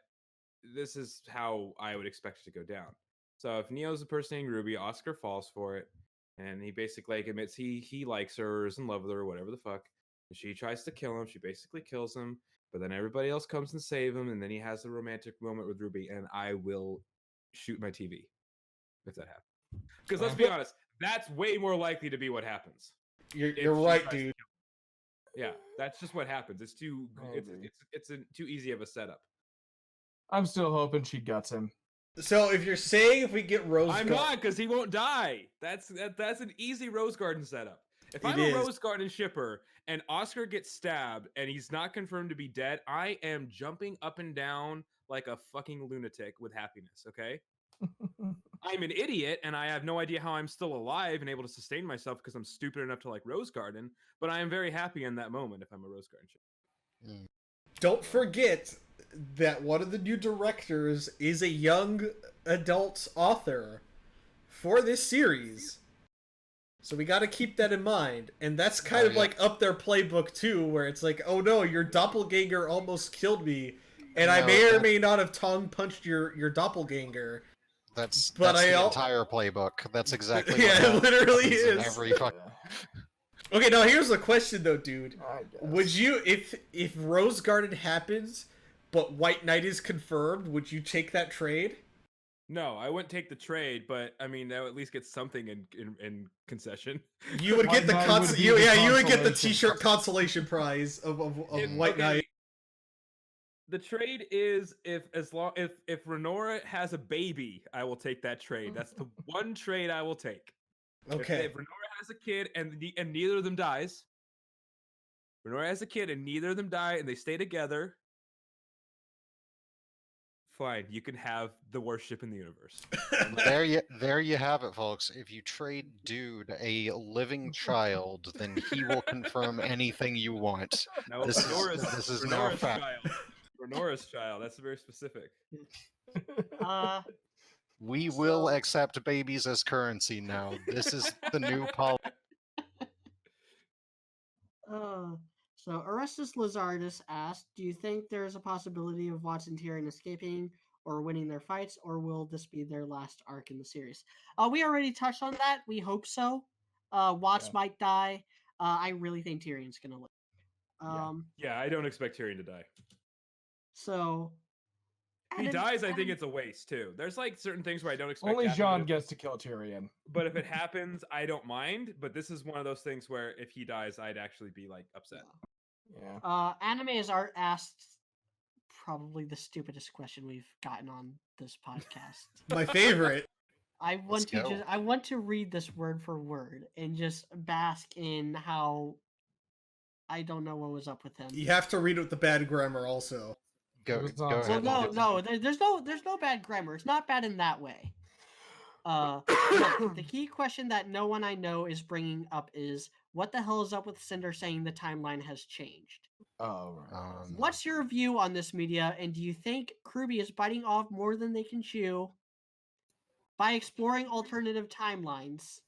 this is how I would expect it to go down. So if Neo's impersonating Ruby, Oscar falls for it, and he basically like admits he likes her, or is in love with her, or whatever the fuck. And she tries to kill him. She basically kills him, but then everybody else comes and save him, and then he has a romantic moment with Ruby, and I will shoot my TV if that happens. Because let's be honest, that's way more likely to be what happens. You're if she right, tries to dude. kill him. Yeah, that's just what happens. It's too Maybe. it's too easy of a setup. I'm still hoping she guts him. So if you're saying if we get Rose, I'm not, because he won't die. That's an easy Rose Garden setup. If I'm It a is. Rose Garden shipper and Oscar gets stabbed and he's not confirmed to be dead, I am jumping up and down like a fucking lunatic with happiness, okay? I'm an idiot and I have no idea how I'm still alive and able to sustain myself because I'm stupid enough to like Rose Garden, but I am very happy in that moment if I'm a Rose Garden shipper. Don't forget that one of the new directors is a young adult author for this series. So we got to keep that in mind. And that's kind of yeah. like up their playbook too, where it's like, oh no, your doppelganger almost killed me, and I No, may or that- may not have tongue punched your doppelganger. That's But the I entire playbook. That's exactly what Yeah, it happens literally in is. every fuck. Okay, now here's the question though, dude. I guess. Would you, if Rose Garden happens, but White Knight is confirmed, would you take that trade? No, I wouldn't take the trade, but I mean, that would at least get something in concession. You would get the White Knight would be the you would get the consolation T-shirt consolation prize of It- White okay, Knight. The trade is if Renora has a baby, I will take that trade. That's the one trade I will take. Okay. If Renora has a kid and neither of them dies, Renora has a kid and neither of them die and they stay together, fine, you can have the worst ship in the universe. There you have it, folks. If you trade Dude a living child, then he will confirm anything you want. No, This is now a Renora's fact. child. Renora's child. That's very specific. We will accept babies as currency now. This is the new policy. So Orestes Lazardus asked, "Do you think there is a possibility of Watts and Tyrion escaping or winning their fights, or will this be their last arc in the series?" We already touched on that. We hope so. Watts might die. I really think Tyrion's gonna live. Yeah, I don't expect Tyrion to die. So if he dies, I think it's a waste too. There's like certain things where I don't expect. Only Jon gets to kill Tyrion. But if it happens, I don't mind. But this is one of those things where if he dies, I'd actually be like upset. Yeah. Anime is art asked probably the stupidest question we've gotten on this podcast. My favorite. I want to read this word for word and just bask in how I don't know what was up with him. You have to read it with the bad grammar also. Go Well, ahead. no, there's no bad grammar. It's not bad in that way. The key question that no one I know is bringing up is, what the hell is up with Cinder saying the timeline has changed? Oh, right. What's your view on this media, and do you think RWBY is biting off more than they can chew by exploring alternative timelines?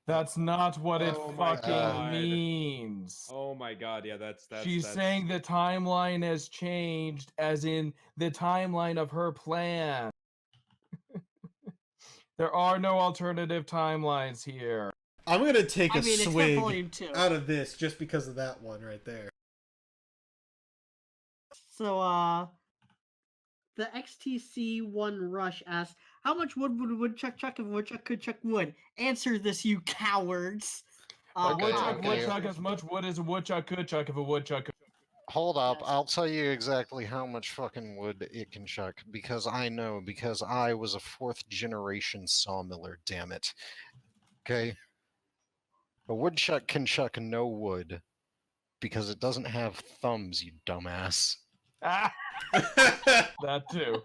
That's not what it fucking means. Oh my god, yeah, that's She's saying the timeline has changed, as in the timeline of her plan. There are no alternative timelines here. I'm gonna take a Except swig Volume 2. out of this just because of that one right there. So, the XTC1 Rush asks, "How much wood would a woodchuck chuck if a woodchuck could chuck wood? Answer this, you cowards!" A woodchuck would chuck as much wood as a woodchuck could chuck if a woodchuck could. Hold up, I'll tell you exactly how much fucking wood it can chuck, because I know, because I was a 4th generation sawmiller, damn it. Okay? A woodchuck can chuck no wood, because it doesn't have thumbs, you dumbass. That too.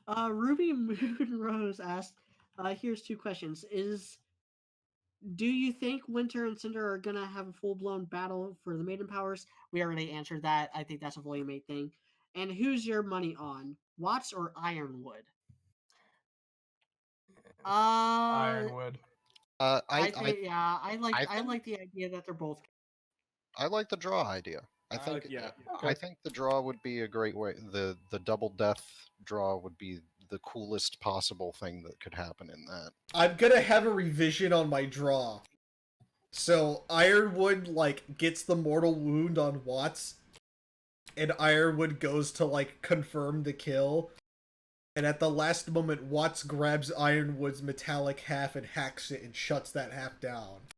Ruby Moon Rose asked, here's 2 questions. Do you think Winter and Cinder are gonna have a full-blown battle for the Maiden Powers? We already answered that. I think that's a Volume 8 thing. And who's your money on, Watts or Ironwood? Ironwood. I like the idea that they're both. I like the draw idea. I think the draw would be a great way. The double death draw would be the coolest possible thing that could happen in that. I'm gonna have a revision on my draw. So Ironwood gets the mortal wound on Watts, and Ironwood goes to confirm the kill. And at the last moment, Watts grabs Ironwood's metallic half and hacks it and shuts that half down.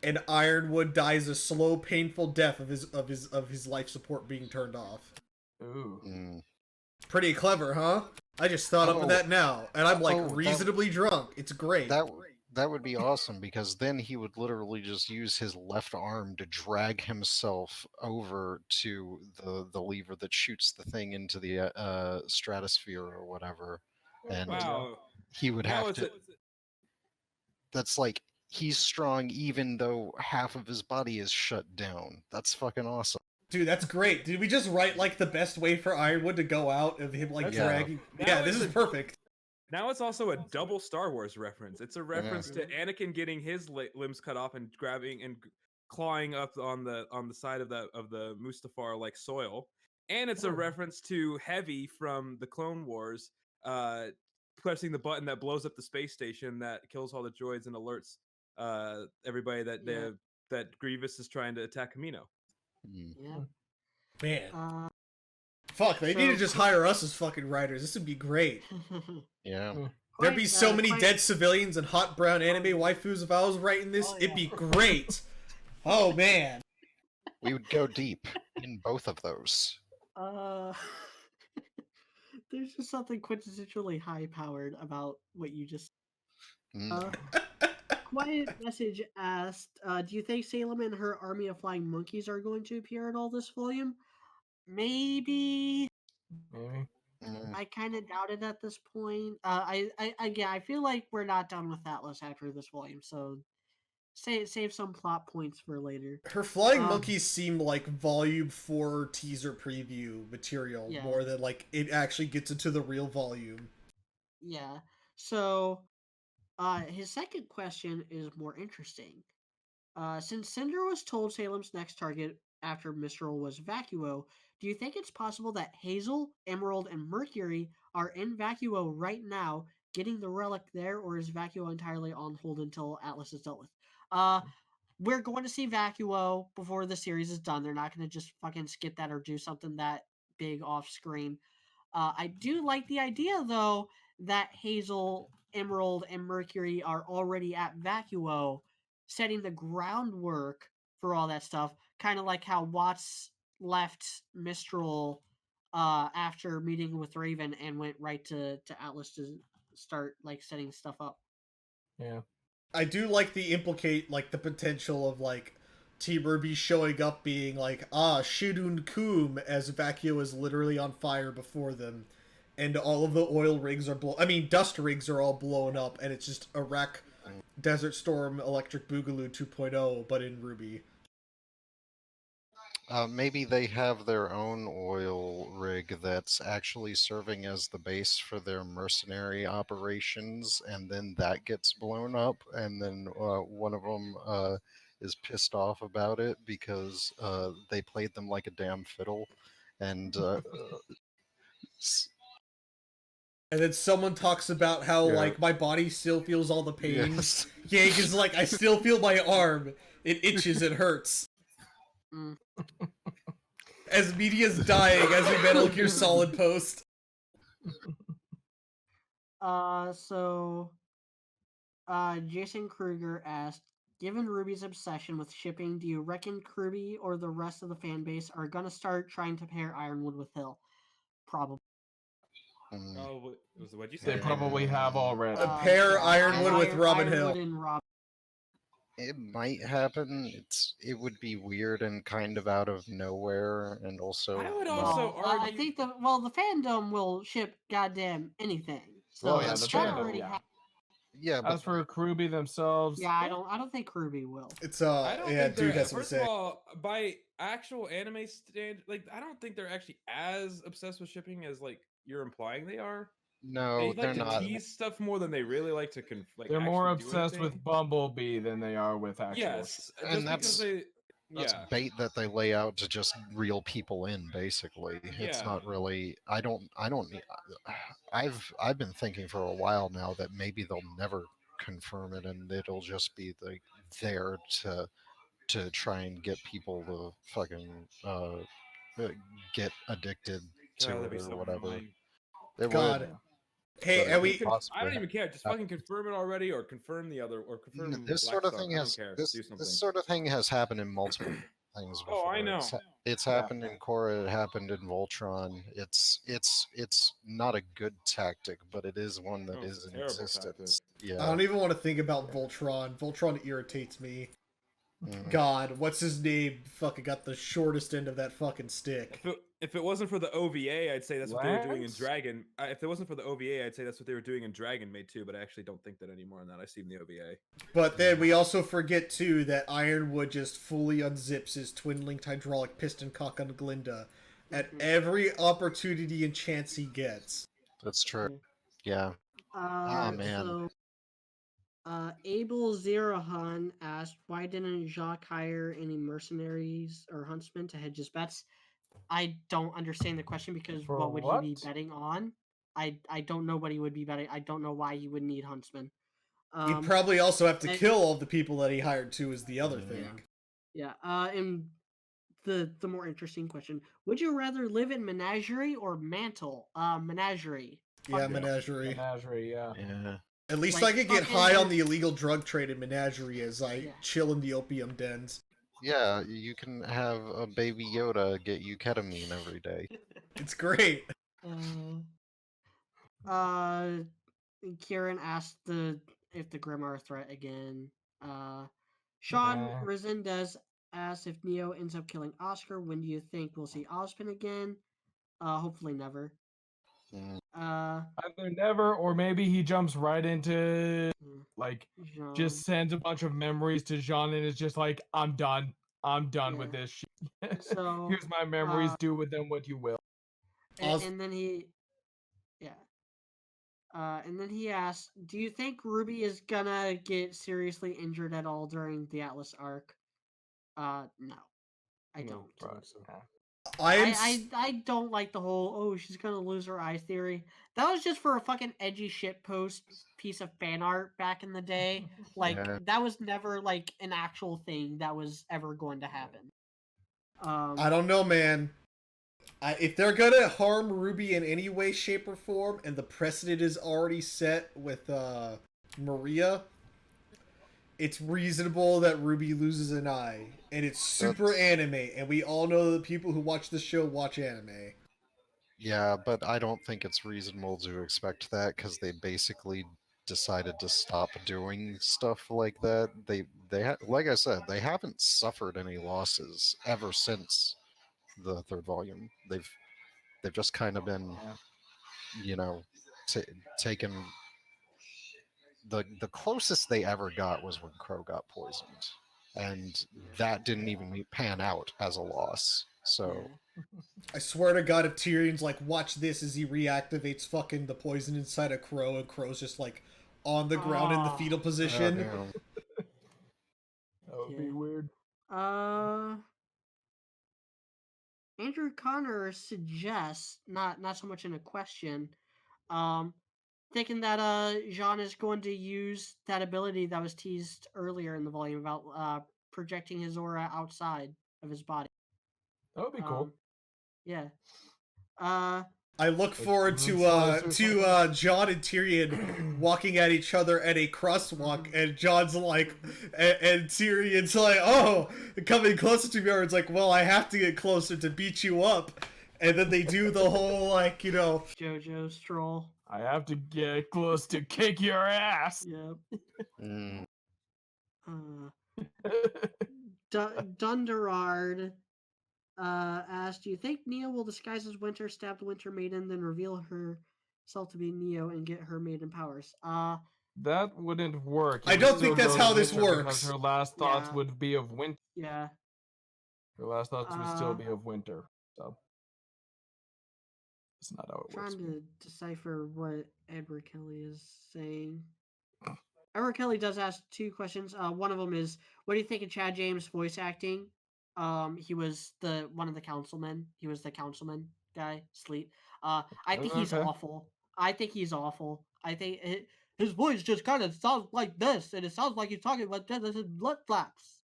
And Ironwood dies a slow, painful death of his life support being turned off. Ooh. Pretty clever, huh? I just thought up of that now, and I'm reasonably drunk. It's great. That would be awesome, because then he would literally just use his left arm to drag himself over to the lever that shoots the thing into the stratosphere or whatever, and he would have to. That's he's strong even though half of his body is shut down. That's fucking awesome. Dude, that's great. Did we just write the best way for Ironwood to go out of him dragging? Yeah, this is perfect. Now it's also a double Star Wars reference. It's a reference to Anakin getting his limbs cut off and grabbing and clawing up on the side of the Mustafar soil, and it's a reference to Heavy from the Clone Wars, pressing the button that blows up the space station that kills all the droids and alerts everybody that Grievous is trying to attack Kamino. Yeah. Man. Fuck, they need to just hire us as fucking writers. This would be great. Yeah. There'd be so many dead civilians and hot brown anime waifus if I was writing this. It'd be great. Oh, man. We would go deep in both of those. Uh, there's just something quintessentially high-powered about what you just. Mm. Quiet Message asked, "Do you think Salem and her army of flying monkeys are going to appear in all this volume? Maybe. Maybe. Mm. I kind of doubt it at this point. Again, I feel like we're not done with Atlas after this volume, so save some plot points for later. Her flying Um, monkeys seem like volume 4 teaser preview material Yeah. more than like it actually gets into the real volume. Yeah. So, his second question is more interesting. Since Cinder was told Salem's next target after Mistral was Vacuo, do you think it's possible that Hazel, Emerald, and Mercury are in Vacuo right now, getting the relic there, or is Vacuo entirely on hold until Atlas is dealt with? We're going to see Vacuo before the series is done. They're not going to just fucking skip that or do something that big off screen. I do like the idea, though, that Hazel, Emerald, and Mercury are already at Vacuo, setting the groundwork for all that stuff. Kind of like how Watts left Mistral after meeting with Raven and went right to Atlas to start like setting stuff up. Yeah. I do like the the potential of like Team RWBY showing up being like, Shidun Kum, as Vacuo is literally on fire before them. And all of the oil rigs are dust rigs are all blown up, and it's just a wreck Desert Storm Electric Boogaloo 2.0, but in RWBY. Maybe they have their own oil rig that's actually serving as the base for their mercenary operations, and then that gets blown up, and then one of them is pissed off about it because they played them like a damn fiddle, and And then someone talks about how, Yeah. like, my body still feels all the pain. yes. Yank is like, I still feel my arm. It itches, it hurts. Mm. As media's dying, as we Metal Gear Solid post. Jason Kruger asked, given RWBY's obsession with shipping, do you reckon Kirby or the rest of the fan base are gonna start trying to pair Ironwood with Hill? Probably. Mm. Oh, what'd you They say? probably have already. Pair Yeah, Ironwood with Robin Ironwood Hill. and Robin. It might happen. It would be weird and kind of out of nowhere, and also. I would not- also I argue. think the fandom will ship goddamn anything. So Oh, yeah, that's the true. that fandom, already yeah. happened. Yeah, but As for RWBY themselves, Yeah, I don't think Kirby will. It's, I don't yeah, think dude they're. has something to First of say. all, by actual anime standard, like I don't think they're actually as obsessed with shipping as like you're implying they are. no, They like they're to not. tease stuff more than they really like to they're more actually do obsessed anything. with Bumblebee than they are with actual. Yes, And just that's- because they. That's Yeah, bait that they lay out to just reel people in, basically. It's Yeah. not really. I don't. I've been thinking for a while now that maybe they'll never confirm it, and it'll just be like there to try and get people to fucking get addicted to God, that'd it be or so whatever. annoying. They God. would. Hey, But are it we... could possibly I don't even care. Just happen. fucking confirm it already, or confirm the other, or confirm This Black sort of Star. thing I has don't care. this Do something. this sort of thing has happened in multiple things before. Oh, I know. It's Yeah. happened in Korra. It happened in Voltron. It's not a good tactic, but it is one that No, it's is a in terrible existence. I Yeah. don't even want to think about Voltron. Voltron irritates me. Mm. God, what's his name? Fucking got the shortest end of that fucking stick. If it wasn't for the OVA, I'd say that's what they were doing in Lance? Dragon. If it wasn't for the OVA, I'd say that's what they were doing in Dragon Maid too. But I actually don't think that anymore. In that I see in the OVA. But then we also forget too that Ironwood just fully unzips his twin-linked hydraulic piston cock on Glinda at every opportunity and chance he gets. That's true. Yeah. Man. So, Abel Zerahan asked, why didn't Jacques hire any mercenaries or huntsmen to hedge his bets? I don't understand the question because For what would he be what? betting on? I don't know what he would be betting. I don't know why he would need huntsmen. He'd probably also have to and- kill all the people that he hired too, is the other thing. Yeah. And the more interesting question: would you rather live in Menagerie or Mantle? Menagerie. Yeah, Fuck Menagerie. Menagerie, yeah. Yeah. At least Like, I could get fucking- high on the illegal drug trade in Menagerie as I Yeah. chill in the opium dens. Yeah, you can have a baby Yoda get you ketamine every day. It's great. Kieran asked if the Grimm are a threat again. Sean Nah. Resendez asked if Neo ends up killing Oscar. When do you think we'll see Ozpin again? Hopefully never. Mm, Either never, or maybe he jumps right into like Jean. just sends a bunch of memories to Jean and is just like, I'm done. I'm done with Yeah. this shit. So, Here's my memories. Do with them what you will. and then he, yeah. And then he asked, "Do you think Ruby is gonna get seriously injured at all during the Atlas arc?" No, I don't. I don't like the whole she's gonna lose her eye theory. That was just for a fucking edgy shit post piece of fan art back in the day. Like yeah. that was never like an actual thing that was ever going to happen. I don't know, man. If they're gonna harm Ruby in any way, shape, or form, and the precedent is already set with Maria, it's reasonable that Ruby loses an eye, and it's super anime, and we all know that people who watch the show watch anime. Yeah, but I don't think it's reasonable to expect that because they basically decided to stop doing stuff like that. Like I said, they haven't suffered any losses ever since the third volume. They've just kind of been, you know, taken. The closest they ever got was when Crow got poisoned, and that didn't even pan out as a loss. So. I swear to God, if Tyrion's like, watch this as he reactivates fucking the poison inside a Crow, and Crow's just like on the ground in the fetal position. Damn. That would be weird. Andrew Connor suggests, not so much in a question, thinking that Jean is going to use that ability that was teased earlier in the volume about projecting his aura outside of his body. That would be cool. Yeah. I look forward to John and Tyrion walking at each other at a crosswalk, and John's like, and Tyrion's like, oh, coming closer to me, or it's like, well, I have to get closer to beat you up, and then they do the whole like, you know, JoJo stroll. I have to get close to kick your ass. Yep. Mm. Dunderard asked, "Do you think Neo will disguise as Winter, stab the Winter Maiden, then reveal herself to be Neo and get her maiden powers?" That wouldn't work. I don't think that's how this works. Because her last thoughts would be of winter. Yeah. Her last thoughts would still be of winter. So it's not how it works. Trying to decipher what Edward Kelly is saying. Edward Kelly does ask two questions. One of them is, "What do you think of Chad James' voice acting?" He was one of the councilmen. He was the councilman guy, Sleet. I think he's awful. I think his voice just kind of sounds like this, and it sounds like he's talking like this. His blood flaps.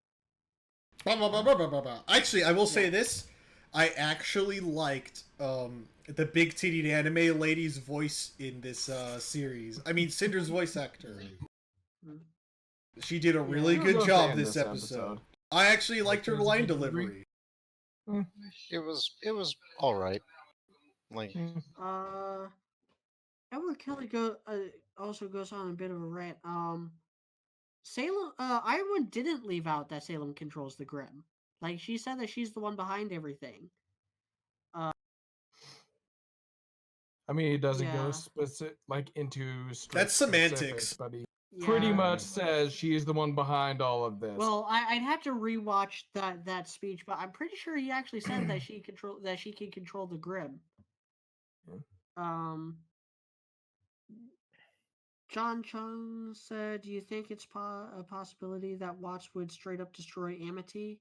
Actually, I will say this: I actually liked the big titted anime lady's voice in this series. I mean, Cinder's voice actor. She did a really good job this episode. I actually liked her line delivery. It was all right. Like, Edward Kelly also goes on a bit of a rant. Salem, Ironwood didn't leave out that Salem controls the Grimm. Like, she said that she's the one behind everything. I mean, he doesn't go into that's semantics, but he pretty much says she's the one behind all of this. Well, I'd have to rewatch that speech, but I'm pretty sure he actually said that she can control the Grimm. Yeah. John Chung said, "Do you think it's a possibility that Watts would straight up destroy Amity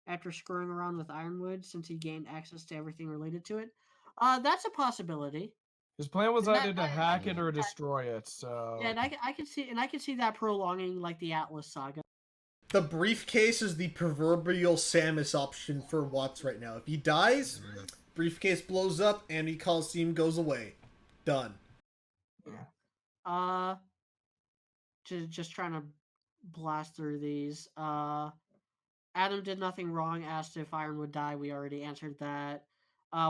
after screwing around with Ironwood, since he gained access to everything related to it?" That's a possibility. His plan was either to hack it or destroy it. So yeah, and I can see that prolonging like the Atlas saga. The briefcase is the proverbial Samus option for Watts right now. If he dies, briefcase blows up, and the Coliseum goes away. Done. Just trying to blast through these. Adam did nothing wrong. Asked if Iron would die. We already answered that.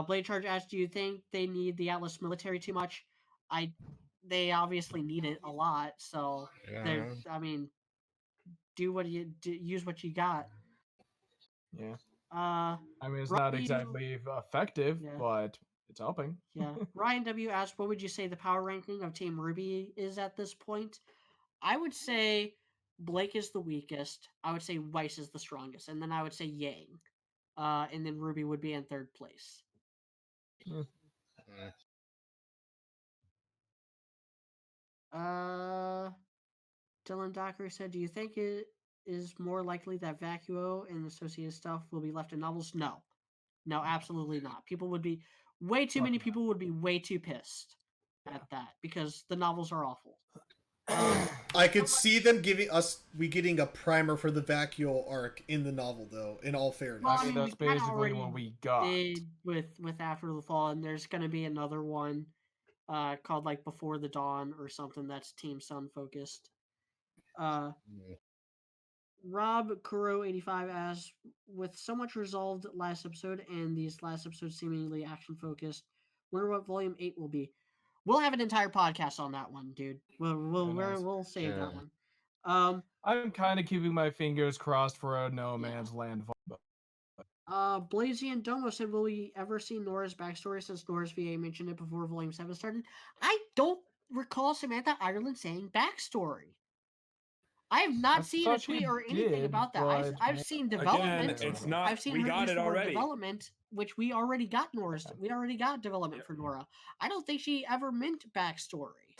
Blade Charge asked, "Do you think they need the Atlas military too much?" I, they obviously need it a lot. So Yeah. I mean, use what you got. Yeah. Uh, I mean, it's not Robbie, exactly effective, yeah, but it's helping. yeah. Ryan W asked, "What would you say the power ranking of Team RWBY is at this point?" I would say Blake is the weakest. I would say Weiss is the strongest, and then I would say Yang. And then Ruby would be in third place. Yeah. Mm. Dylan Docker said, "Do you think it is more likely that Vacuo and associated stuff will be left in novels?" No, no, absolutely not. People would be way too Fuck many no. people would be way too pissed Yeah. at that because the novels are awful. I could see them getting a primer for the Vacuole arc in the novel, though. In all fairness, Well, I I mean, mean, that's we kind of basically already what we got. did with After the Fall, and there's going to be another one called like Before the Dawn or something that's Team Sun focused. Uh, Mm. Rob Kuro 85 asks, with so much resolved last episode and these last episodes seemingly action focused, wonder what Volume 8 will be. We'll have an entire podcast on that one, dude. We'll save Yeah. that one. I'm kind of keeping my fingers crossed for a No Man's Land. Blazy and Domo said, "Will we ever see Nora's backstory since Nora's VA mentioned it before Volume 7 started?" I don't recall Samantha Ireland saying backstory. I have not I seen a thought she tweet or anything did, about that. I've but seen Again, development. it's Yeah. not. I've seen We her got use it the word already. development, which we already got Nora's. Okay. We already got development for Nora. I don't think she ever meant backstory.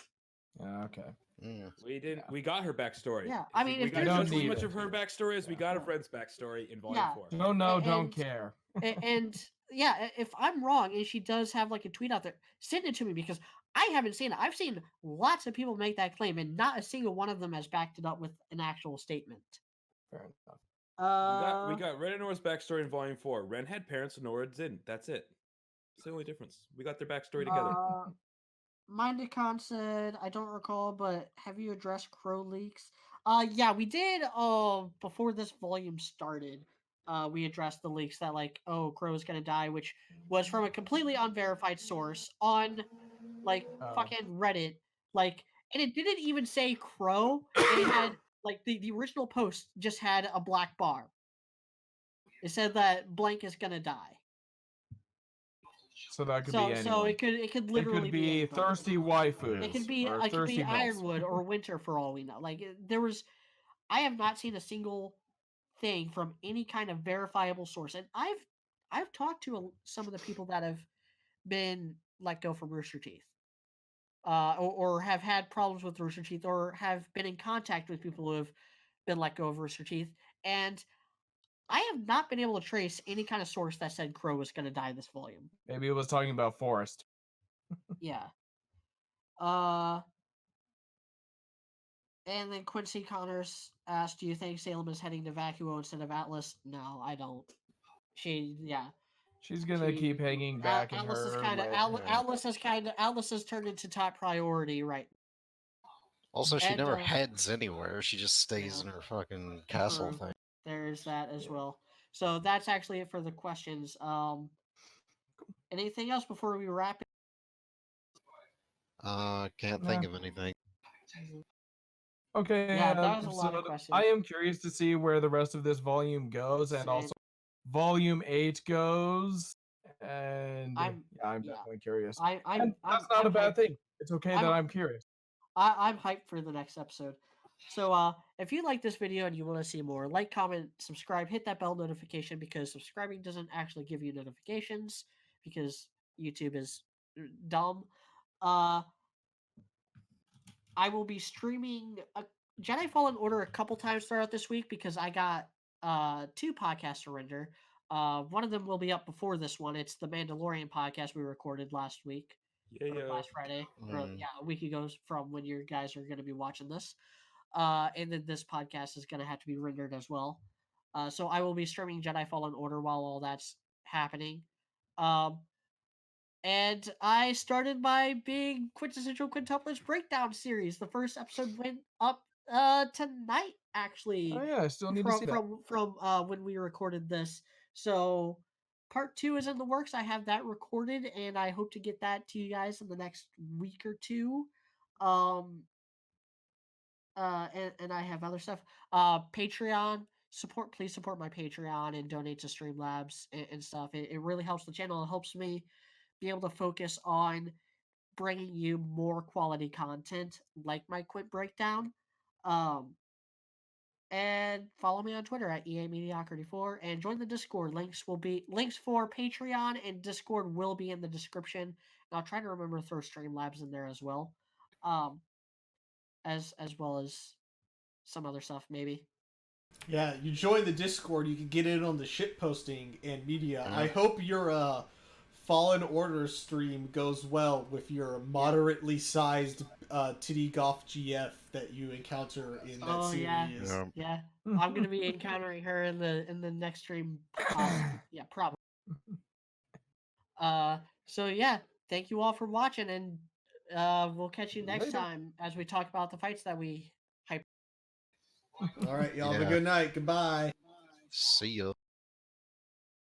Yeah, okay. Mm. We didn't. Yeah. We got her backstory. Yeah, I mean, we if got there's a just as tweet- much of her backstory as we got of Yeah. Red's backstory in Volume Yeah. 4. Don't know, don't And- care. and yeah, if I'm wrong and she does have like a tweet out there, send it to me because I haven't seen it. I've seen lots of people make that claim, and not a single one of them has backed it up with an actual statement. Fair enough. We got Ren and Nora's backstory in Volume 4. Ren had parents, and Nora didn't. That's it. It's the only difference. We got their backstory together. Mindicon said, "I don't recall, but have you addressed Crow leaks?" Yeah, we did. Before this volume started, we addressed the leaks that like, oh, Crow is gonna die, which was from a completely unverified source on like fucking Reddit. Like, and it didn't even say Crow. It had like the original post just had a black bar. It said that blank is gonna die. So that could So be anyone. so it could literally It could be anybody. thirsty waifus. It could be or it could thirsty be milfs. Ironwood or Winter for all we know. Like there was, I have not seen a single thing from any kind of verifiable source, and I've talked to some of the people that have been let go from Rooster Teeth, or have had problems with Rooster Teeth, or have been in contact with people who have been let go of Rooster Teeth, and I have not been able to trace any kind of source that said Crow was going to die this volume. Maybe it was talking about Forest. Yeah. And then Quincy Connors asked, "Do you think Salem is heading to Vacuo instead of Atlas?" No, I don't. Yeah. She's gonna She- keep hanging back in Atlas is her. kind of like, Atlas has turned into top priority, right? Also, she And, never heads anywhere. She just stays yeah. in her fucking castle True. thing. There's that as well. So that's actually it for the questions. Anything else before we wrap it? Can't think of anything. Okay, Yeah, that was a lot of so questions. I am curious to see where the rest of this volume goes, and Same. also Volume 8 goes. And I'm- I'm yeah. definitely curious. I'm And that's not a bad hyped. thing. It's okay that I'm curious. I'm hyped for the next episode. So if you like this video and you want to see more, like, comment, subscribe, hit that bell notification because subscribing doesn't actually give you notifications because YouTube is dumb. I will be streaming Jedi Fallen Order a couple times throughout this week because I got 2 podcasts to render. One of them will be up before this one. It's the Mandalorian podcast we recorded last week. Or last Friday, or a week ago from when you guys are going to be watching this. And then this podcast is going to have to be rendered as well. So I will be streaming Jedi Fallen Order while all that's happening. And I started my big quintessential quintuplets breakdown series. The first episode went up tonight actually. Oh yeah, I still need to see that. From when we recorded this. So part 2 is in the works. I have that recorded, and I hope to get that to you guys in the next week or two. Um, and I have other stuff. Patreon support. Please support my Patreon and donate to Streamlabs and stuff. It really helps the channel. It helps me be able to focus on bringing you more quality content like my Quint breakdown. Um, and follow me on Twitter at EA Mediocrity4 and join the Discord. Links for Patreon and Discord will be in the description. And I'll try to remember to throw Streamlabs in there as well. As well as some other stuff maybe. Yeah, you join the Discord, you can get in on the shit posting and media. Yeah. I hope your Fallen Order stream goes well with your moderately sized Titty Goth GF that you encounter in that series. Yeah. I'm gonna be encountering her in the next stream. Yeah, probably. So yeah, thank you all for watching, and we'll catch you next Later. time as we talk about the fights that we hype. All right, y'all have a Yeah. good night. Goodbye. See ya.